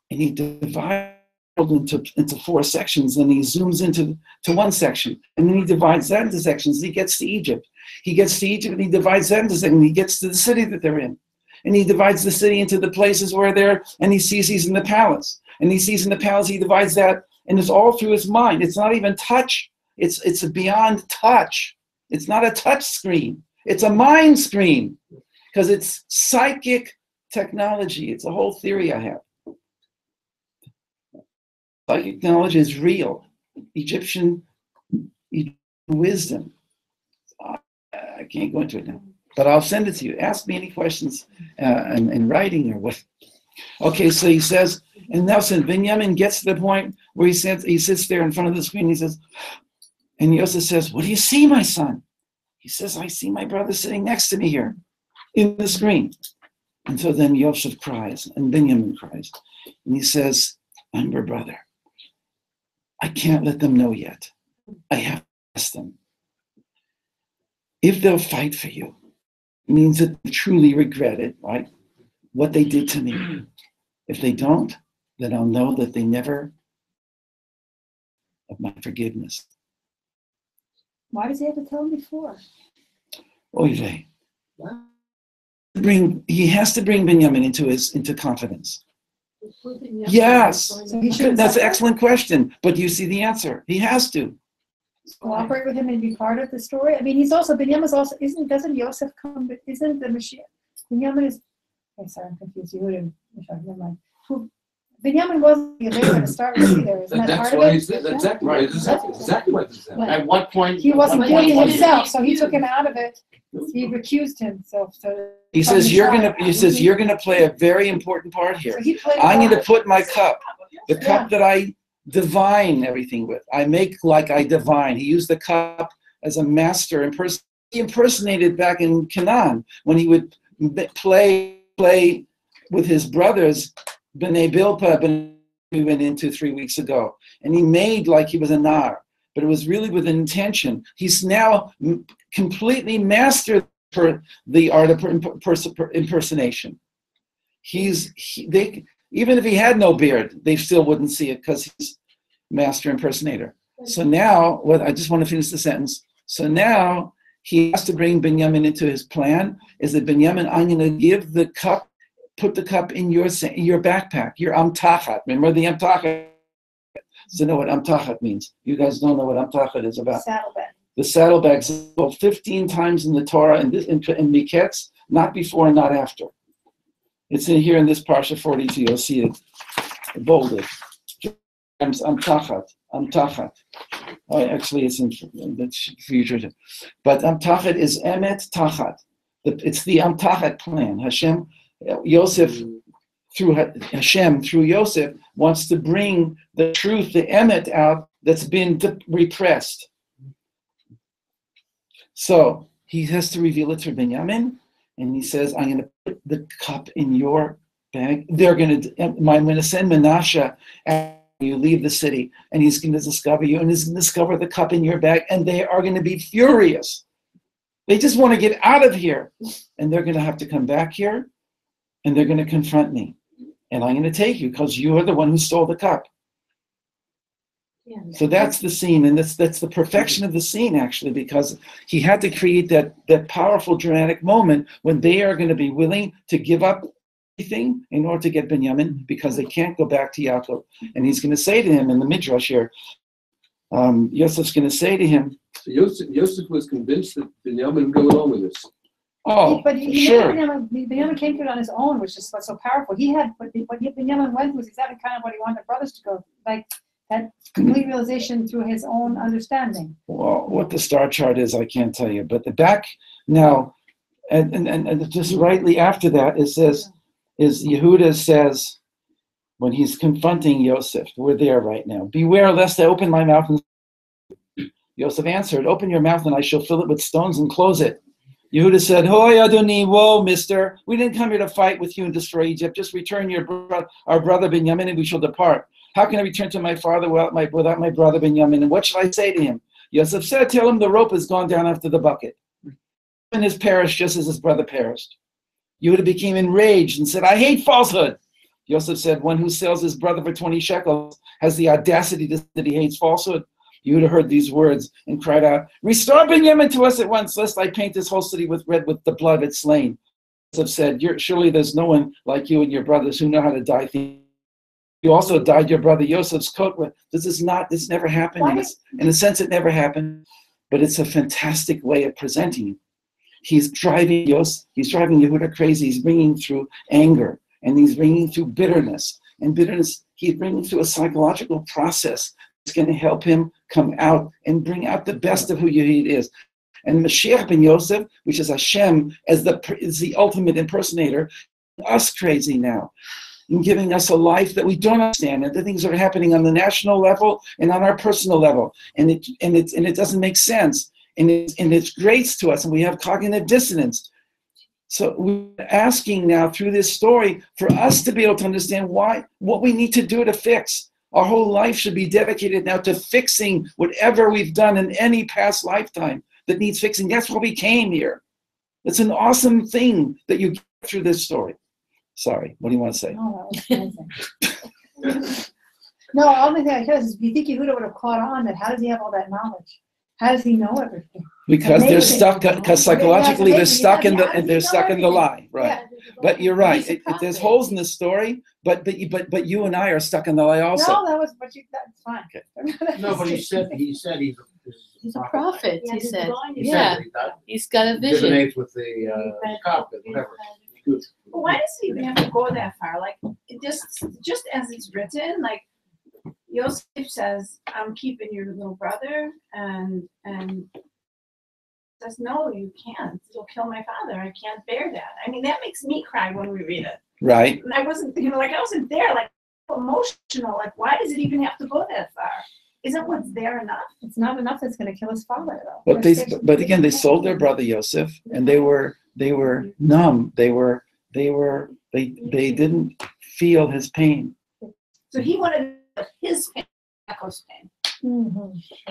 and he divides it into 4 sections, and he zooms into one section. And then he divides that into sections. He gets to Egypt. He gets to Egypt, and he divides that into sections. He gets to the city that they're in. And he divides the city into the places where they're, and he sees he's in the palace. And he sees in the palace, he divides that, and it's all through his mind. It's not even touch. It's beyond touch. It's not a touch screen. It's a mind screen, because it's psychic technology. It's a whole theory I have. Psychic technology is real. Egyptian wisdom. I can't go into it now, but I'll send it to you. Ask me any questions in writing or what. Okay, so he says, and now since Binyamin gets to the point where he sits there in front of the screen, he says, and Yosef says, what do you see, my son? He says, I see my brother sitting next to me here in the screen. And so then Yosef cries, and Binyamin cries. And he says, I'm your brother. I can't let them know yet. I have to ask them. If they'll fight for you, it means that they truly regret it, right? What they did to me. If they don't, then I'll know that they never have my forgiveness. Why does he have to tell him before? Oy vey. He has to bring Binyamin into confidence. Yes, that's an excellent question. But you see the answer. He has to cooperate with him and be part of the story. I mean, Binyamin is also doesn't Yosef come? Isn't the Mashiach? Binyamin is. I'm sorry, I'm confused. Never mind. Binyamin wasn't there to start with either. Isn't that part of it? That's exactly right. Exactly what this is. At what point? He wasn't doing it himself, so he took him out of it. He recused himself. So He says you're gonna play a very important part here. So he played I'm going to God. put my cup, the cup that I divine everything with. I make like I divine. He used the cup as a master He impersonated back in Canaan when he would play with his brothers. B'nai Bilpah, we went into 3 weeks ago, and he made like he was a nar, but it was really with an intention. He's now completely mastered the art of impersonation. Even if he had no beard, they still wouldn't see it because he's master impersonator. So now, I just want to finish the sentence. So now he has to bring Binyamin into his plan. Is that Binyamin, I'm going to give the cup, put the cup in your backpack, your amtachat. Remember the amtachat? So know what amtachat means. You guys don't know what amtachat is about. Saddlebag. The saddlebags go 15 times in the Torah and in Miketz, not before and not after. It's in here in this Parsha 42. You'll see it bolded. Amtachat. Actually, it's in the future. But amtachat is emet tachat. It's the amtachat plan. Yosef, through Hashem, through Yosef, wants to bring the truth, the emet out that's been repressed. So he has to reveal it to Binyamin, and he says, I'm going to put the cup in your bag. I'm going to send Menashe after you leave the city, and he's going to discover you, and he's going to discover the cup in your bag, and they are going to be furious. They just want to get out of here, and they're going to have to come back here, and they're going to confront me, and I'm going to take you because you are the one who stole the cup. Yeah. So that's the scene, and that's the perfection of the scene, actually, because he had to create that powerful, dramatic moment when they are going to be willing to give up everything in order to get Binyamin, because they can't go back to Yaakov. And he's going to say to him in the Midrash here, Yosef's going to say to him. So Yosef was convinced that Binyamin would go along with this. Oh, but sure. Binyamin came to it on his own, which is what's so powerful. What Binyamin went through was exactly kind of what he wanted brothers to go, like that complete realization through his own understanding. Well, what the star chart is, I can't tell you. But the back now, and just rightly after that, it says, Yehuda says, when he's confronting Yosef, we're there right now. Beware lest I open my mouth. And Yosef answered, open your mouth and I shall fill it with stones and close it. Yehuda said, Hoi Adoni, whoa, mister. We didn't come here to fight with you and destroy Egypt. Just return our brother Binyamin and we shall depart. How can I return to my father without my brother Binyamin? And what shall I say to him? Yosef said, tell him the rope has gone down after the bucket. And has perished just as his brother perished. Yehuda became enraged and said, I hate falsehood. Yosef said, one who sells his brother for 20 shekels has the audacity to say that he hates falsehood. Yehuda heard these words and cried out, restore Binyamin to us at once, lest I paint this whole city with red with the blood it's slain. Yosef said, surely there's no one like you and your brothers who know how to dye things. You also dyed your brother Yosef's coat with. This never happened. In a sense, it never happened, but it's a fantastic way of presenting it. He's driving Yehuda crazy. He's bringing through anger, and he's bringing through bitterness. And bitterness, he's bringing through a psychological process that's going to help him come out and bring out the best of who Yehud is. And Mashiach ben Yosef, which is Hashem, is the ultimate impersonator, us crazy now, in giving us a life that we don't understand, and the things that are happening on the national level and on our personal level, and it doesn't make sense, and it's grates to us, and we have cognitive dissonance. So we're asking now through this story for us to be able to understand what we need to do to fix. Our whole life should be dedicated now to fixing whatever we've done in any past lifetime that needs fixing. That's why we came here. It's an awesome thing that you get through this story. Sorry, what do you want to say? Oh, that was amazing. No, the only thing I said is, do you think Yehuda would have caught on that? How does he have all that knowledge? How does he know everything? Because they're stuck. Because psychologically, they're amazing. stuck in Yeah, they're stuck in the lie, right? Yeah. But you're right. There's holes in the story, but you and I are stuck in the lie also. No, that's fine. Okay. No, but he said he's a prophet, he said. He Yeah, said that he's got a vision. divinates with the cop and whatever. But why does he even have to go that far? Like, just as it's written, like, Yosef says, I'm keeping your little brother, and says, no, you can't. It'll kill my father. I can't bear that. I mean, that makes me cry when we read it. Right. And I wasn't, I wasn't there, like, emotional. Like, why does it even have to go that far? Isn't what's there enough? It's not enough that's going to kill his father, though. But again, they sold their brother Yosef, and they were numb. They didn't feel his pain. So he wanted his pain, Yaakov's pain.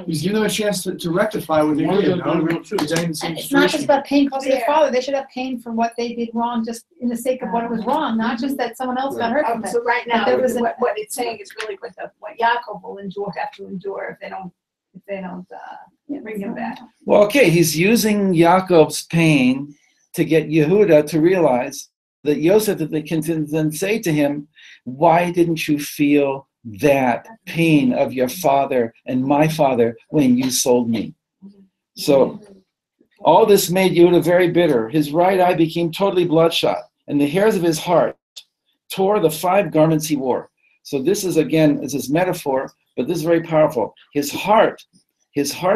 He's given them a chance to rectify with the other. It's not just about pain caused to their father. They should have pain for what they did wrong, just in the sake of what was wrong, not just that someone else got hurt from it. So right now, there was what it's saying is really what Yaakov will have to endure if they don't bring him back. Well, okay, he's using Yaakov's pain to get Yehuda to realize that Yosef, that they can then say to him, why didn't you feel that pain of your father and my father when you sold me? So all this made Yehuda very bitter. His right eye became totally bloodshot, and the hairs of his heart tore the 5 garments he wore. So this is, again, is his metaphor, but this is very powerful. His heart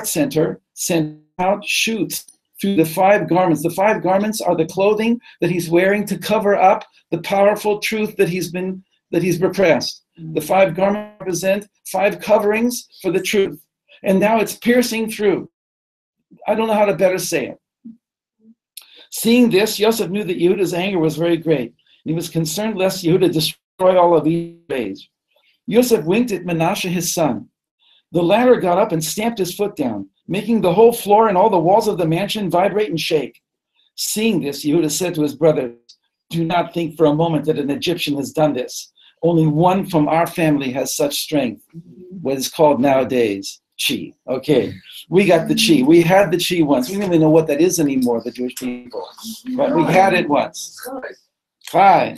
center sent out shoots through the 5 garments. The 5 garments are the clothing that he's wearing to cover up the powerful truth that he's repressed. The 5 garments represent 5 coverings for the truth. And now it's piercing through. I don't know how to better say it. Seeing this, Yosef knew that Yehuda's anger was very great. He was concerned lest Yehuda destroy all of these ways. Yosef winked at Menashe, his son. The latter got up and stamped his foot down, making the whole floor and all the walls of the mansion vibrate and shake. Seeing this, Yehuda said to his brothers, do not think for a moment that an Egyptian has done this. Only one from our family has such strength, what is called nowadays chi. Okay, we got the chi. We had the chi once. We don't even know what that is anymore, the Jewish people. But we had it once. Chai.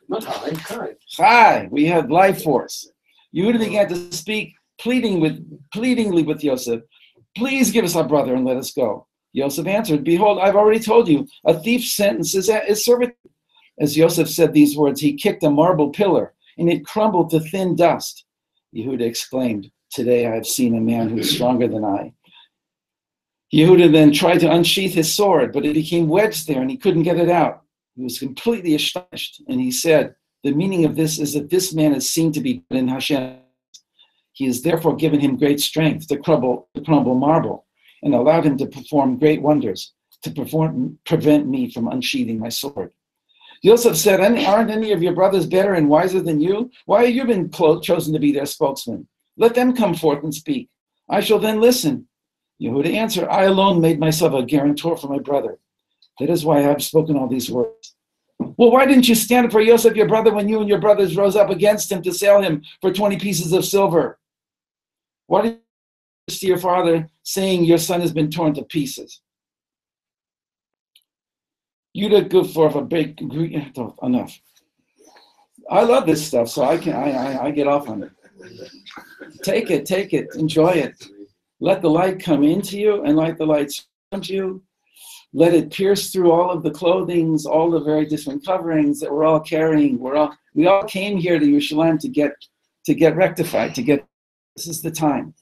Not high, high. Chai. We had life force. Yehuda began to speak pleadingly with Yosef. Please give us our brother and let us go. Yosef answered, behold, I've already told you, a thief's sentence is servitude. As Yosef said these words, he kicked a marble pillar, and it crumbled to thin dust. Yehuda exclaimed, today I have seen a man who is stronger than I. Yehuda then tried to unsheath his sword, but it became wedged there, and he couldn't get it out. He was completely astonished, and he said, the meaning of this is that this man is seen to be good in Hashem. He has therefore given him great strength to crumble marble, and allowed him to perform great wonders, to prevent me from unsheathing my sword. Yosef said, aren't any of your brothers better and wiser than you? Why have you been chosen to be their spokesman? Let them come forth and speak. I shall then listen. Yehuda answered, I alone made myself a guarantor for my brother. That is why I have spoken all these words. Well, why didn't you stand up for Yosef, your brother, when you and your brothers rose up against him to sell him for 20 pieces of silver? Why did you see your father saying your son has been torn to pieces? You did good for a big enough. I love this stuff, so I get off on it. Take it, enjoy it. Let the light come into you and let the light surround you. Let it pierce through all of the clothings, all the very different coverings that we're all carrying. We all came here to Yerushalayim to get rectified, this is the time.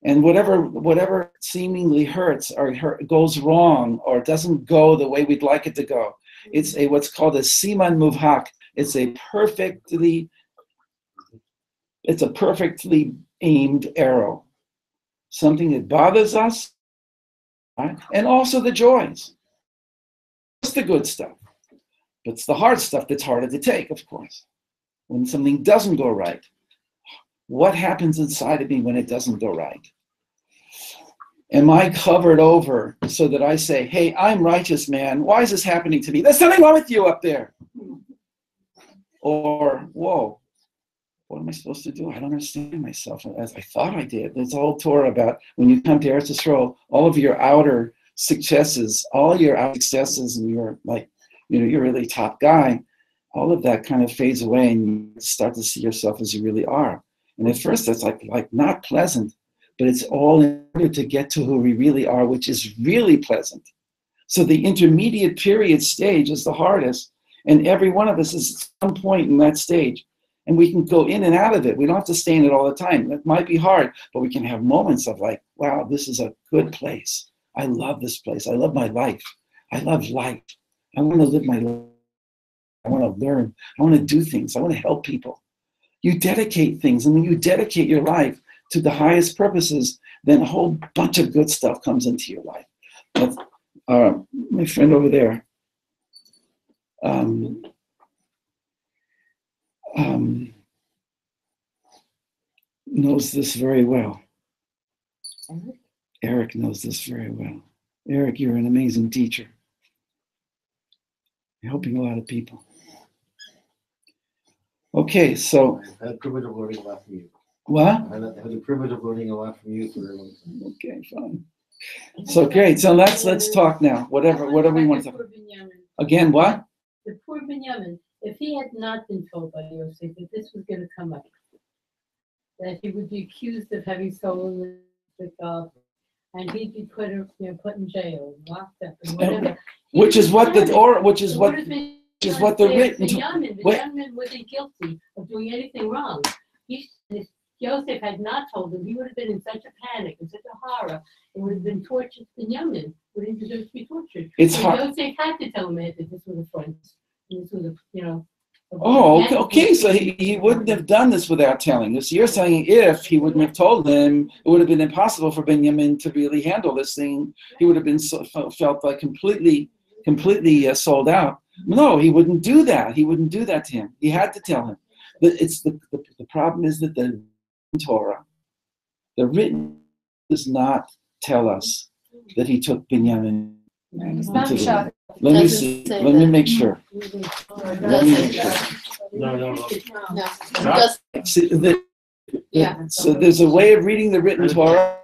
And whatever seemingly hurts or goes wrong or doesn't go the way we'd like it to go, it's what's called a siman muvhak. It's a perfectly aimed arrow. Something that bothers us, right? And also the joys. It's the good stuff. But it's the hard stuff that's harder to take, of course. When something doesn't go right, what happens inside of me when it doesn't go right? Am I covered over so that I say, hey, I'm righteous, man. Why is this happening to me? There's something wrong with you up there. Or, whoa, what am I supposed to do? I don't understand myself as I thought I did. There's a whole Torah about when you come to Eretz Yisrael, all of your outer successes, and you're like, you're really top guy, all of that kind of fades away and you start to see yourself as you really are. And at first that's like not pleasant, but it's all in order to get to who we really are, which is really pleasant. So the intermediate period stage is the hardest, and every one of us is at some point in that stage. And we can go in and out of it. We don't have to stay in it all the time. It might be hard, but we can have moments of like, wow, this is a good place. I love this place. I love my life. I love life. I want to live my life. I want to learn. I want to do things. I want to help people. You dedicate things, and when you dedicate your life to the highest purposes, then a whole bunch of good stuff comes into your life. But, my friend over there knows this very well. Eric knows this very well. Eric, you're an amazing teacher. You're helping a lot of people. Okay, so. I had the privilege of learning a lot from you. What? I had the privilege of learning a lot from you for a long time. Okay, fine. So great. So let's talk now. Whatever we want to talk. Again, what? The poor Binyamin. If he had not been told by Yosef that this was going to come up, that he would be accused of having stolen the God, and he'd be put in jail, locked up, and whatever. Which is what the written. Binyamin wasn't guilty of doing anything wrong. If Yosef had not told him, he would have been in such a panic, in such a horror. It would have been tortured. Binyamin would have deserved to be tortured. It's so hard. Yosef had to tell him that this was a front. This was a, Oh, okay. So he wouldn't have done this without telling us. You're saying if he wouldn't have told him, it would have been impossible for Binyamin to really handle this thing. He would have been felt like completely sold out. No, he wouldn't do that. He wouldn't do that to him. He had to tell him. The problem is that the Torah, the written, does not tell us that he took Binyamin. Let me see. Let me make sure. Let me make sure. No. So there's a way of reading the written Torah.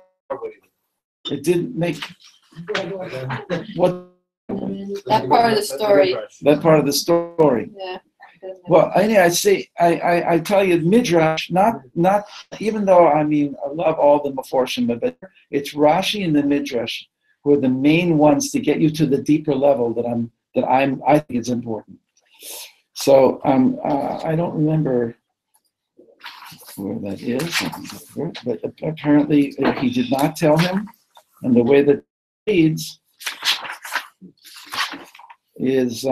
It didn't make what That part of the story. that part of the story. Yeah. Well, I tell you, Midrash, not even though I love all the Meforshim, but it's Rashi and the Midrash who are the main ones to get you to the deeper level I think is important. So I don't remember where that is, but apparently he did not tell him, and the way that it reads is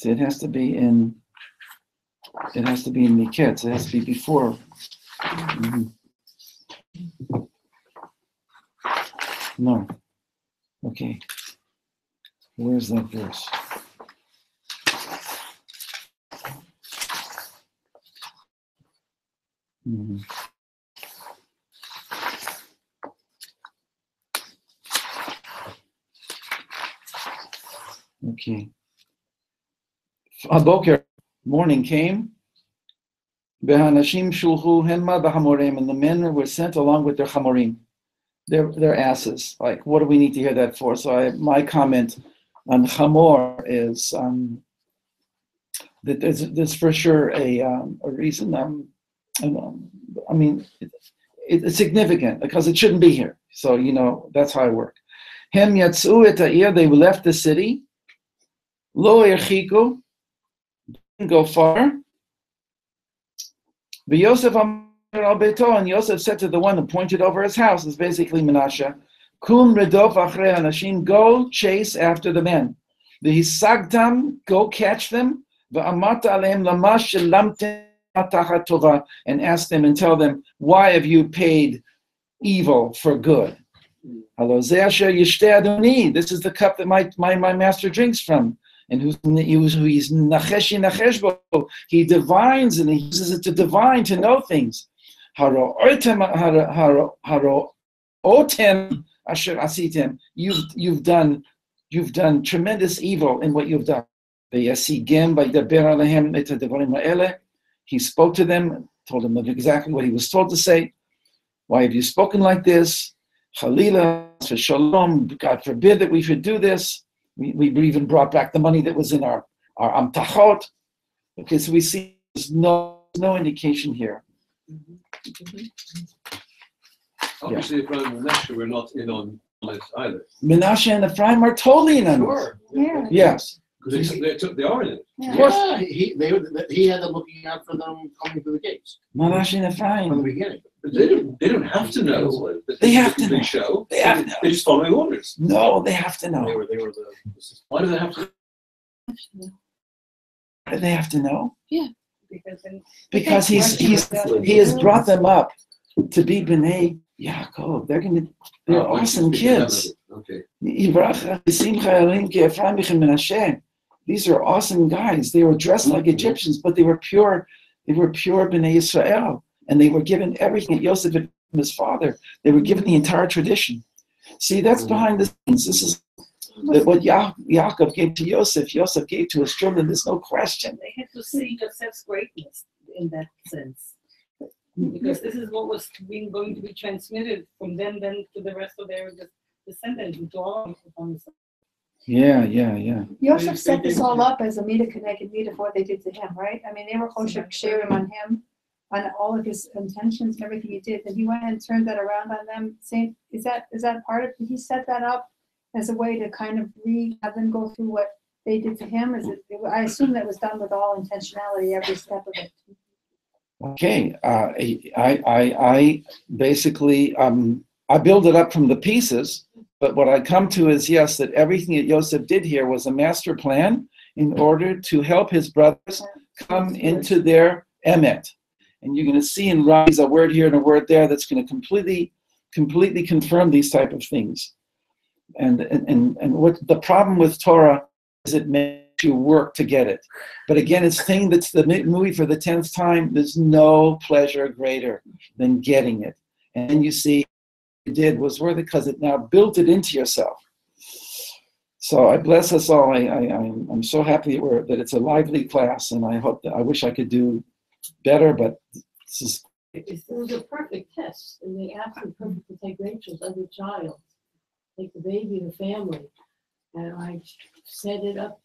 it has to be in Miketz. It has to be before. Mm-hmm. No. Okay. Where's that verse? Mm-hmm. Okay. Aboker, morning came. Behanashim shulchu hema b'hamorim, and the men were sent along with their chamorim, their asses. Like, what do we need to hear that for? So my comment on chamor is that there's for sure a reason. It's significant because it shouldn't be here. So that's how I work. Hem yatsu et ha'ir, they left the city. Lo erchiku, didn't go far. V'Yosef amar al beito, and Yosef said to the one who pointed over his house, is basically Menashe, Kum redof achrei hanashim, go chase after the men. V'hisagtam, go catch them. V'amata aleim lama shelamtem tachat tova, and ask them and tell them, why have you paid evil for good? This is the cup that my master drinks from, and who he's nachesh bo. He divines and he uses it to divine, to know things. Haro'otem asher asitem. You've done tremendous evil in what you've done. He spoke to them, told them exactly what he was told to say. Why have you spoken like this? Chalila, for shalom, God forbid that we should do this. We even brought back the money that was in our amtachot. Okay, so we see there's no indication here. Obviously, Ephraim and Menashe were not in on this either. Menashe and Ephraim are totally in on this. Yeah. Yes, Because they are in it. Yeah. Of course. Yeah, he had them looking out for them coming through the gates Malachi from the Ephraim. beginning. But they don't have to know. That They this is have a to complete know. show. They have to know. They're just following orders. No, they have to They know. were the. Why do they have to? Why do they have to know? Because then Because he has brought them up to be B'nai Yaakov. They're Oh, awesome I see. Speaking kids. of it. Okay. These are awesome guys. They were dressed like Egyptians, but they were pure. They were pure B'nai Israel, and they were given everything that Yosef had from his father. They were given the entire tradition. See, that's behind the scenes. This is what Yaakov gave to Yosef. Yosef gave to his children. There's no question. they had to see Joseph's greatness in that sense. Because this is what was going to be transmitted from them then to the rest of their descendants, to all of them. Yeah. Yosef set this all up as a meter connected meter for what they did to him, right? I mean, they were kosher sharing on him, on all of his intentions and everything he did, and he went and turned that around on them. Saying, is that part of? Did he set that up as a way to kind of have them go through what they did to him? I assume that was done with all intentionality, every step of it. Okay. I basically I build it up from the pieces. But what I come to is, yes, that everything that Yosef did here was a master plan in order to help his brothers come into their emet. And you're going to see in Ravi's a word here and a word there that's going to completely confirm these type of things. And what the problem with Torah is it makes you work to get it. But again, it's thing that's the movie for the 10th time. There's no pleasure greater than getting it. And you see, did was worth it because it now built it into yourself. So I bless us all. I'm so happy that it's a lively class, and I hope that I wish I could do better, but this is. It was a perfect test, and they asked him perfect to take Rachel's other child, take the baby, the family, and I set it up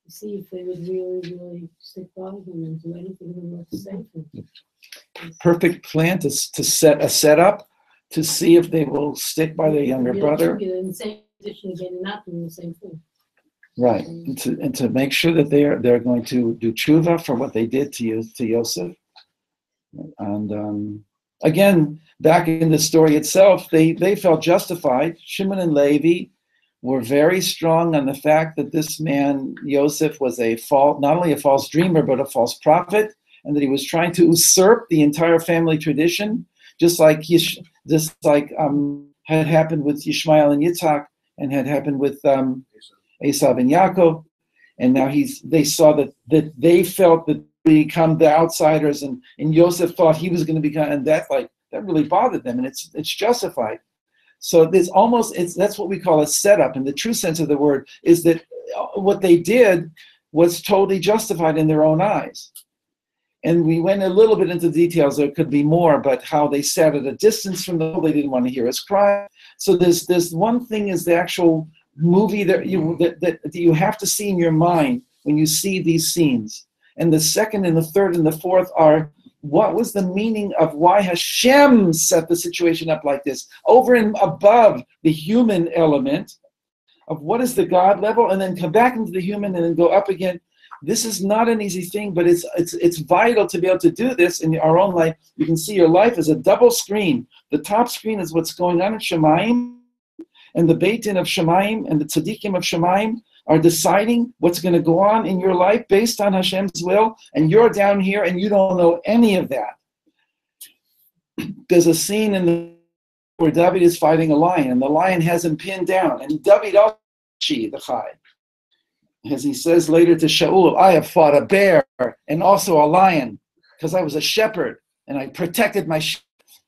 to see if they would really stick by him and do anything they wanted to say to him. Perfect plan to set up to see if they will stick by their younger brother. In the same position again and not doing the same thing. Right, and to make sure that they're going to do tshuva for what they did to Yosef. And again, back in the story itself, they felt justified. Shimon and Levi were very strong on the fact that this man Yosef was not only a false dreamer but a false prophet, and that he was trying to usurp the entire family tradition, just like had happened with Yishmael and Yitzhak, and had happened with Esav and Yaakov. And now they saw that they felt that they become the outsiders, and Yosef thought he was going to become, and that really bothered them, and it's justified. So that's what we call a setup, in the true sense of the word, is that what they did was totally justified in their own eyes. And we went a little bit into details, there could be more, but how they sat at a distance from they didn't want to hear us cry. So there's one thing is the actual movie that you have to see in your mind when you see these scenes. And the second and the third and the fourth are, what was the meaning of why Hashem set the situation up like this, over and above the human element of what is the God level, and then come back into the human and then go up again. This is not an easy thing, but it's vital to be able to do this in our own life. You can see your life as a double screen. The top screen is what's going on in Shemayim, and the Beit Din of Shemayim and the Tzaddikim of Shemayim are deciding what's going to go on in your life based on Hashem's will, and you're down here and you don't know any of that. There's a scene where David is fighting a lion, and the lion has him pinned down, and David also the Chai. As he says later to Shaul, I have fought a bear and also a lion because I was a shepherd and I protected my sheep.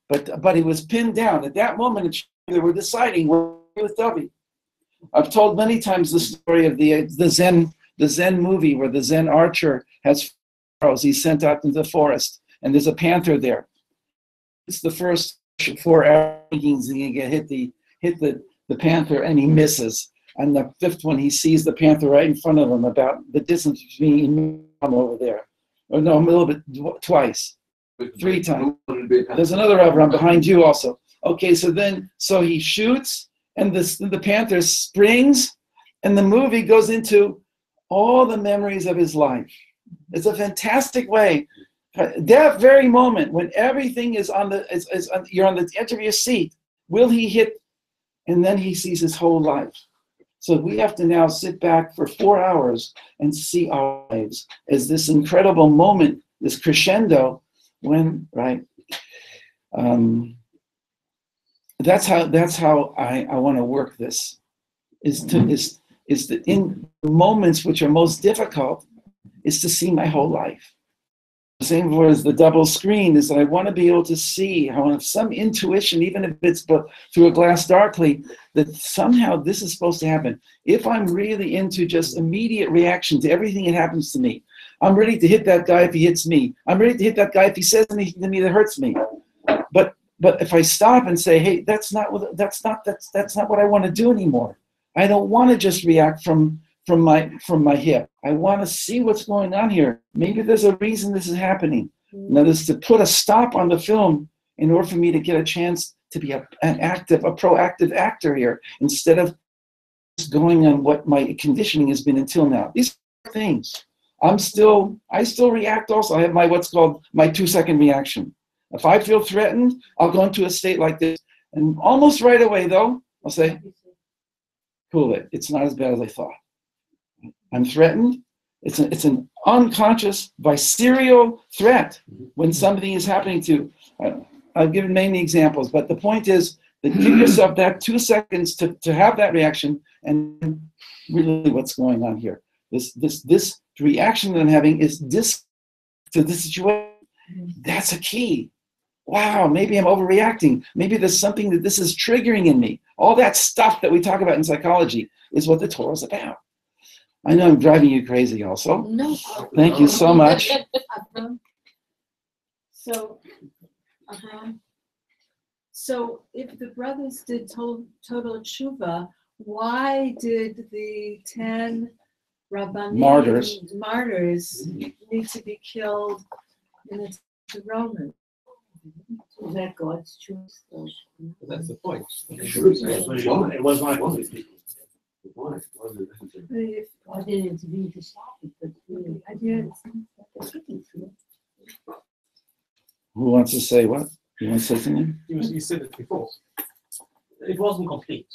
But he was pinned down. At that moment, they were deciding where with David. I've told many times the story of the Zen movie where the Zen archer has arrows he's sent out into the forest, and there's a panther there. It's the first 4 arrows and he hit the panther and he misses. And the 5th one, he sees the panther right in front of him, about the distance between him over there. Or no, a little bit, twice, 3 times. There's another Avraham behind you also. Okay, so he shoots, and the panther springs, and the movie goes into all the memories of his life. It's a fantastic way. That very moment when everything is you're on the edge of your seat, will he hit? And then he sees his whole life. So we have to now sit back for 4 hours and see our lives as this incredible moment, this crescendo, when, right? That's how I want to work this, is that in moments which are most difficult, is to see my whole life. The same as the double screen is that I want to be able to see, I want to have some intuition, even if it's through a glass darkly, that somehow this is supposed to happen. If I'm really into just immediate reaction to everything that happens to me, I'm ready to hit that guy if he hits me. I'm ready to hit that guy if he says anything to me that hurts me. But if I stop and say, hey, that's not what I want to do anymore. I don't want to just react from my hip. I want to see what's going on here. Maybe there's a reason this is happening. Now, this is to put a stop on the film in order for me to get a chance to be a proactive actor here, instead of just going on what my conditioning has been until now. These are things. I still react also. I have what's called my 2-second reaction. If I feel threatened, I'll go into a state like this. And almost right away, though, I'll say, cool it. It's not as bad as I thought. I'm threatened. It's an unconscious, visceral threat when something is happening to. I've given many examples, but the point is that give yourself that 2 seconds to have that reaction, and really what's going on here. This reaction that I'm having is to this situation. That's a key. Wow, maybe I'm overreacting. Maybe there's something that this is triggering in me. All that stuff that we talk about in psychology is what the Torah is about. I know I'm driving you crazy also. No. Thank you so much. So if the brothers did total tshuva, why did the 10 Rabbanim martyrs need to be killed in the Roman? Is that God's choice? That's the point. It was not one of these people. I didn't intervene to stop it, but I did. Who wants to say what? You want to say something? You said it before. It wasn't complete.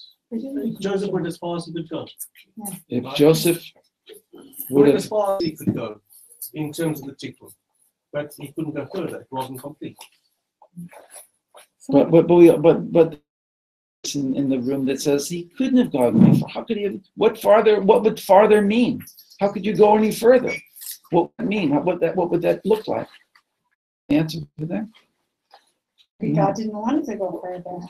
Joseph went as far as he could go. If Joseph Went as far as he could go in terms of the tikkun, but he couldn't go further. It wasn't complete. but in the room that says he couldn't have gone any further. How could he have? What would farther mean? How could you go any further? What would it mean? What would that look like? Answer for that? God didn't want it to go further.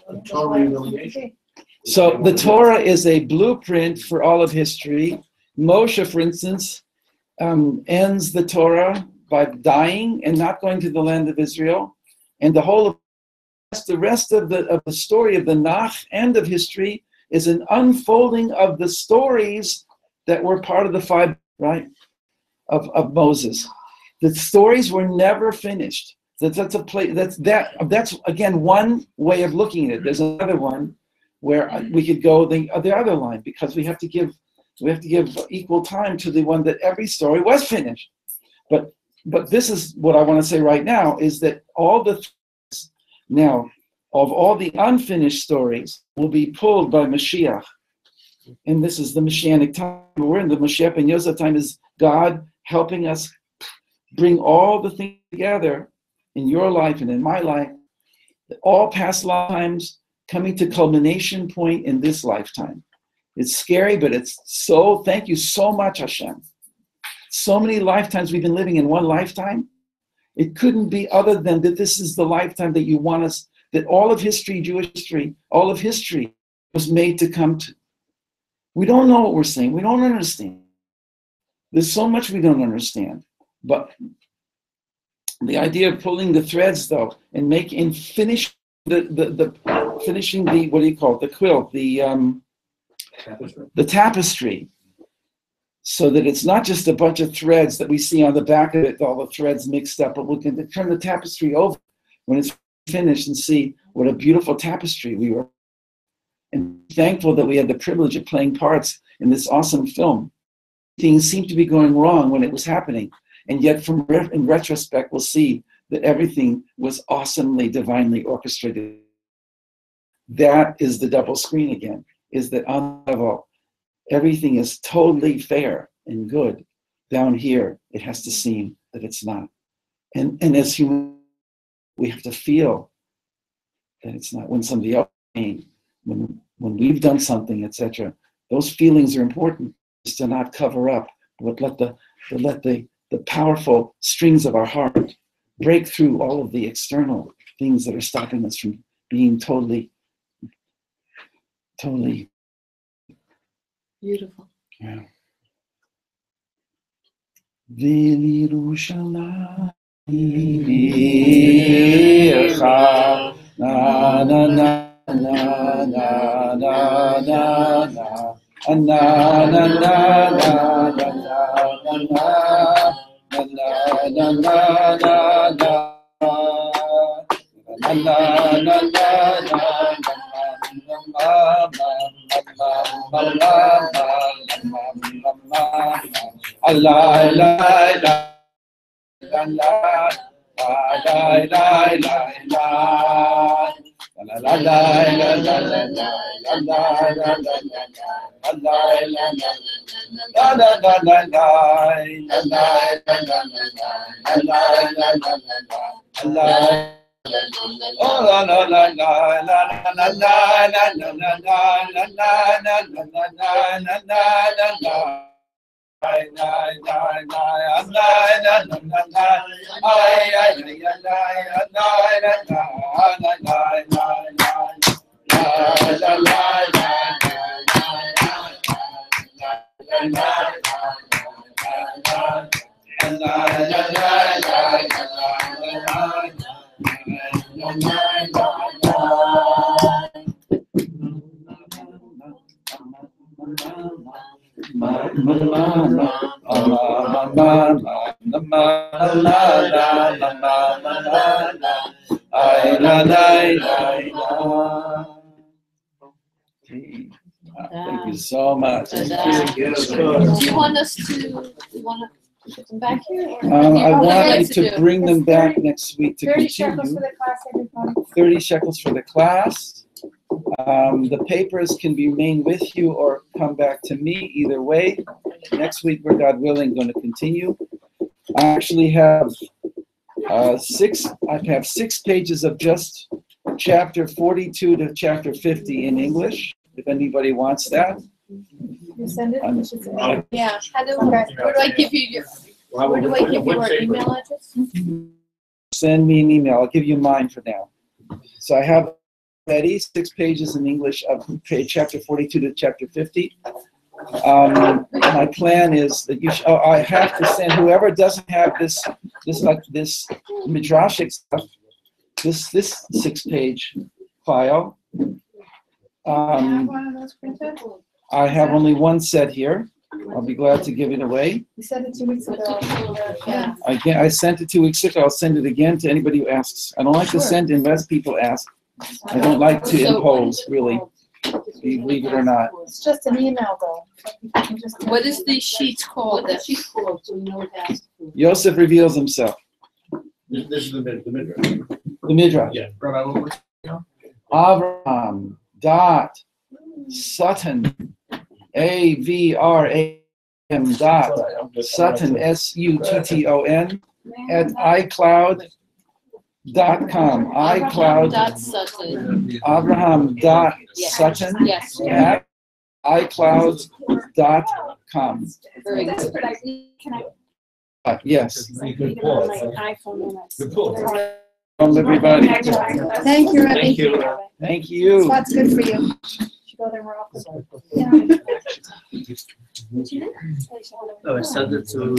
So the Torah is a blueprint for all of history. Moshe, for instance, ends the Torah by dying and not going to the land of Israel, and the rest of the story of the Nach end of history is an unfolding of the stories that were part of the 5, right, of Moses. The stories were never finished. That's again one way of looking at it. There's another one where we could go the other line, because we have to give equal time to the one that every story was finished. But this is what I want to say right now, is that now of all the unfinished stories will be pulled by Mashiach. And this is the Messianic time. We're in the Mashiach and Yosef time, is God helping us bring all the things together in your life and in my life, all past lifetimes coming to culmination point in this lifetime. It's scary, but it's so, thank you so much, Hashem. So many lifetimes we've been living in one lifetime. It couldn't be other than that this is the lifetime that you want us, that all of history, Jewish history, all of history was made to come to. We don't know what we're saying. We don't understand. There's so much we don't understand. But the idea of pulling the threads, though, and finishing the what do you call it? The quilt, the tapestry, so that it's not just a bunch of threads that we see on the back of it, all the threads mixed up, but we can turn the tapestry over when it's finished and see what a beautiful tapestry we were. And thankful that we had the privilege of playing parts in this awesome film. things seemed to be going wrong when it was happening. And yet, in retrospect, we'll see that everything was awesomely, divinely orchestrated. That is the double screen again, is that on the level, everything is totally fair and good. Down here, it has to seem that it's not. And as humans, we have to feel that it's not. When somebody else came, when we've done something, etc., those feelings are important, is to not cover up, but let the powerful strings of our heart break through all of the external things that are stopping us from being totally beautiful. Yeah. V'lirushalayim ircha, na na na na na na na na, na na na na na na na na. Thank you so much. Do you want us to put them back here? Or I what would you want like you to do? bring them back next week to 30 shekels continue. for the class, everybody. 30 shekels for the class. The papers can remain with you or come back to me, either way. Next week, we're, God willing, going to continue. I actually have 6 pages of just chapter 42 to chapter 50 in English, if anybody wants that. You send it? You should send it. Yeah. Okay. Where do I give you our email address? Send me an email. I'll give you mine for now. So I have already 6 pages in English of chapter 42 to chapter 50. My plan is that I have to send whoever doesn't have this midrashic stuff, this 6-page file. One of those printed? I have only one set here. I'll be glad to give it away. You said it 2 weeks ago. Yeah. I sent it 2 weeks ago. I'll send it again to anybody who asks. I don't like to send unless people ask. I don't like to impose, really, believe it or not. It's just an email, though. You can just- What is the sheet called? What she's called, so we know what to ask for. Yosef reveals himself. This is the midrash. The midrash. Yeah. Avraham Sutton Avraham Sutton Sutton at iCloud.com. Sutton. Avraham Sutton Yes. at iCloud.com. Very good. Yes. Good call. Good call. Everybody. Thank you, Rebbe. Thank you. Thank you. Spot's good for you. You should go there more often. No, I sent it to